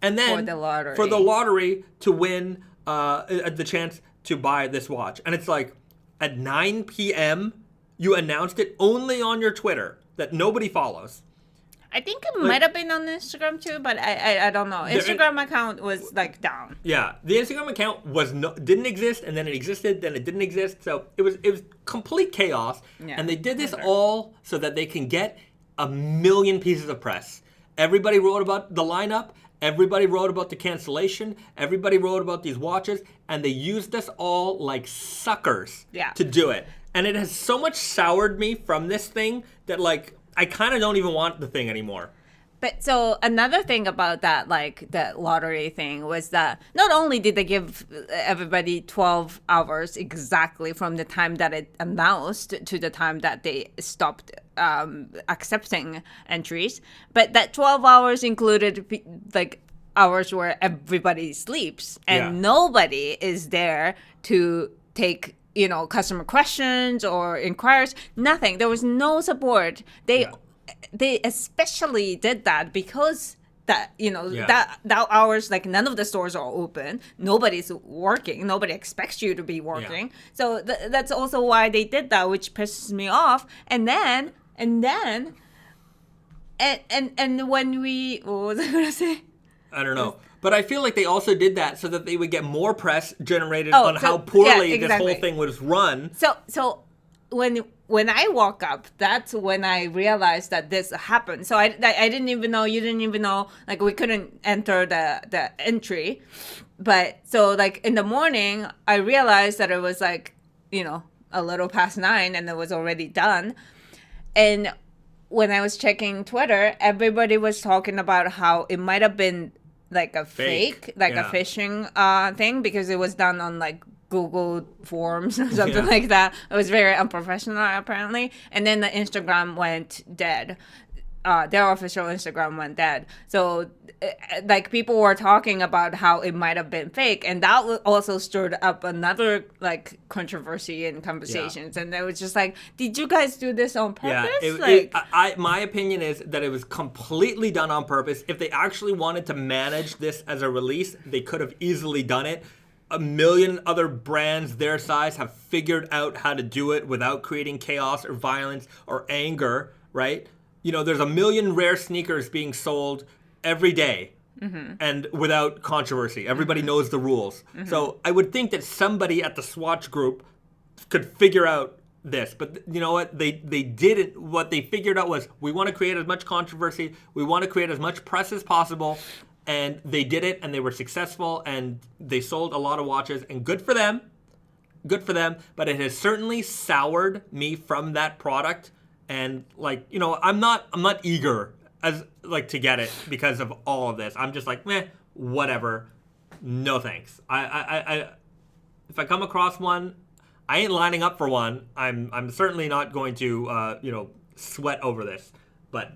and then for the lottery to win the chance to buy this watch. And it's like, at 9 p.m., you announced it only on your Twitter that nobody follows. I think it might have been on Instagram too, but I don't know. Instagram account was like down. Yeah, the Instagram account didn't exist, and then it existed, then it didn't exist. So it was complete chaos. Yeah, and they did this all so that they can get 1 million pieces of press. Everybody wrote about the lineup. Everybody wrote about the cancellation. Everybody wrote about these watches, and they used us all like suckers to do it. And it has so much soured me from this thing that, like, I kind of don't even want the thing anymore. But so another thing about that, like the lottery thing, was that not only did they give everybody 12 hours exactly from the time that it announced to the time that they stopped accepting entries, but that 12 hours included like hours where everybody sleeps and nobody is there to take customer questions or inquiries. Nothing. There was no support. They especially did that because that that hours, like, none of the stores are open. Nobody's working. Nobody expects you to be working. So that's also why they did that, which pisses me off. And then when we, what was I gonna say? I don't know. But I feel like they also did that so that they would get more press generated on how poorly this whole thing was run. So when I woke up, that's when I realized that this happened. So I didn't even know, you didn't even know, like, we couldn't enter the entry. But so, like, in the morning, I realized that it was like, a little past 9 and it was already done. And when I was checking Twitter, everybody was talking about how it might have been like a fake a phishing thing, because it was done on like Google Forms or something like that. It was very unprofessional apparently. And then the Instagram went dead. Their official Instagram went dead. So like people were talking about how it might have been fake, and that also stirred up another like controversy and conversations. And it was just like, did you guys do this on purpose? My opinion is that it was completely done on purpose. If they actually wanted to manage this as a release, they could have easily done it. 1 million other brands their size have figured out how to do it without creating chaos or violence or anger, right? There's 1 million rare sneakers being sold every day, and without controversy. Everybody knows the rules. So I would think that somebody at the Swatch group could figure out this. But you know what? They didn't. What they figured out was, we want to create as much controversy. We want to create as much press as possible. And they did it, and they were successful, and they sold a lot of watches, and good for them. Good for them. But it has certainly soured me from that product. And like, I'm not eager to get it because of all of this. I'm just like, whatever. No thanks. I if I come across one, I ain't lining up for one. I'm certainly not going to sweat over this. But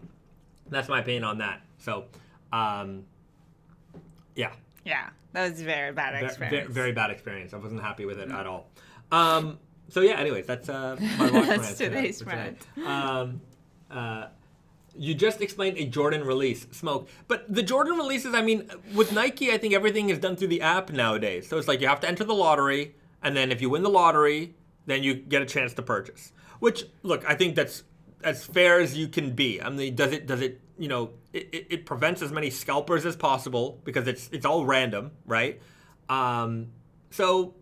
that's my opinion on that. So, yeah. Yeah, that was a very bad experience. Very bad experience. I wasn't happy with it at all. So yeah, anyways, that's my watch rant. That's today's rant. You just explained a Jordan release, Smoke. But the Jordan releases, I mean, with Nike, I think everything is done through the app nowadays. So it's like you have to enter the lottery, and then if you win the lottery, then you get a chance to purchase. Which, look, I think that's as fair as you can be. I mean, does it it prevents as many scalpers as possible because it's all random, right? So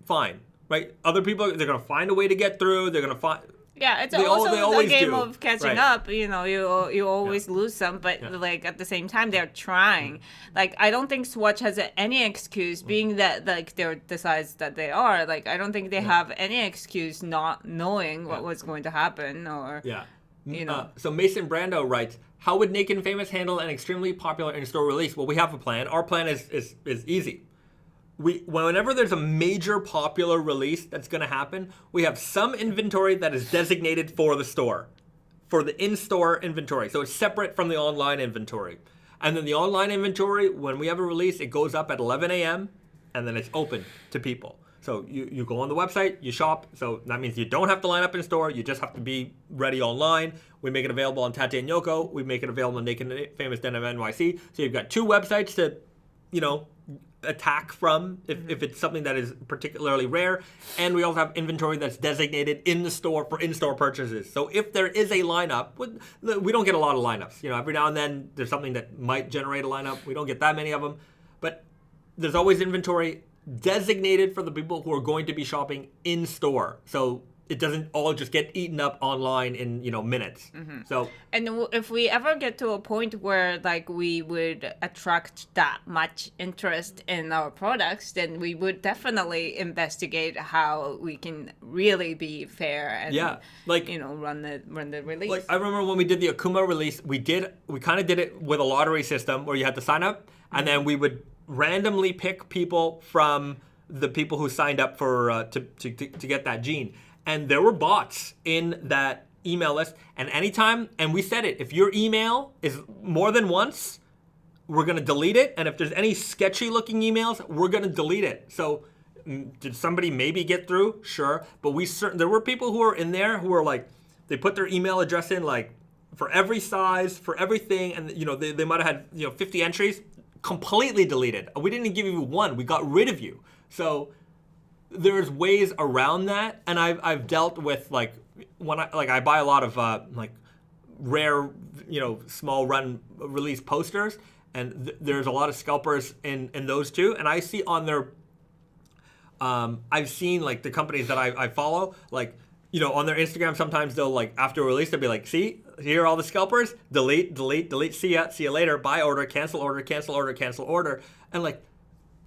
fine. Right, other people, they're gonna find a way to get through. They're gonna find. Yeah, it's also a game of catching up. You always lose some, but like at the same time, they're trying. Like, I don't think Swatch has any excuse, being that like they're the size that they are. Like, I don't think they have any excuse not knowing what was going to happen, or you know. So Mason Brando writes, how would Naked Famous handle an extremely popular in-store release? Well, we have a plan. Our plan is easy. Whenever there's a major popular release that's going to happen, we have some inventory that is designated for the store, for the in-store inventory. So it's separate from the online inventory. And then the online inventory, when we have a release, it goes up at 11 a.m. and then it's open to people. So you go on the website, you shop. So that means you don't have to line up in store. You just have to be ready online. We make it available on Tate and Yoko. We make it available on Naked Famous Denim NYC. So you've got 2 websites to, attack from if it's something that is particularly rare. And we also have inventory that's designated in the store for in-store purchases. So if there is a lineup, we don't get a lot of lineups. Every now and then there's something that might generate a lineup. We don't get that many of them. But there's always inventory designated for the people who are going to be shopping in store. So it doesn't all just get eaten up online in, minutes. Mm-hmm. So, and if we ever get to a point where we would attract that much interest in our products, then we would definitely investigate how we can really be fair and run the release. Like I remember when we did the Akuma release, we kind of did it with a lottery system where you had to sign up and then we would randomly pick people from the people who signed up for to get that jean. And there were bots in that email list. And anytime, and we said it, if your email is more than once, we're going to delete it. And if there's any sketchy looking emails, we're going to delete it. So did somebody maybe get through? Sure. But there were people who were in there who were they put their email address in for every size, for everything. And, they might have had, 50 entries completely deleted. We didn't give you one. We got rid of you. So there's ways around that, and I've dealt with when I buy a lot of rare small run release posters, and there's a lot of scalpers in those too, and I see on their I've seen the companies that I follow on their Instagram sometimes they'll after a release they'll be see, here are all the scalpers, delete, see you later, buy order, cancel order, cancel order, cancel order, and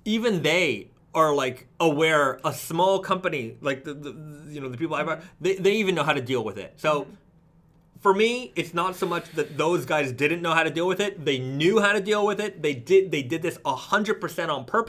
even they are aware. A small company the people I buy, they even know how to deal with it. So for me, it's not so much that those guys didn't know how to deal with it. They knew how to deal with it. They did this 100% on purpose.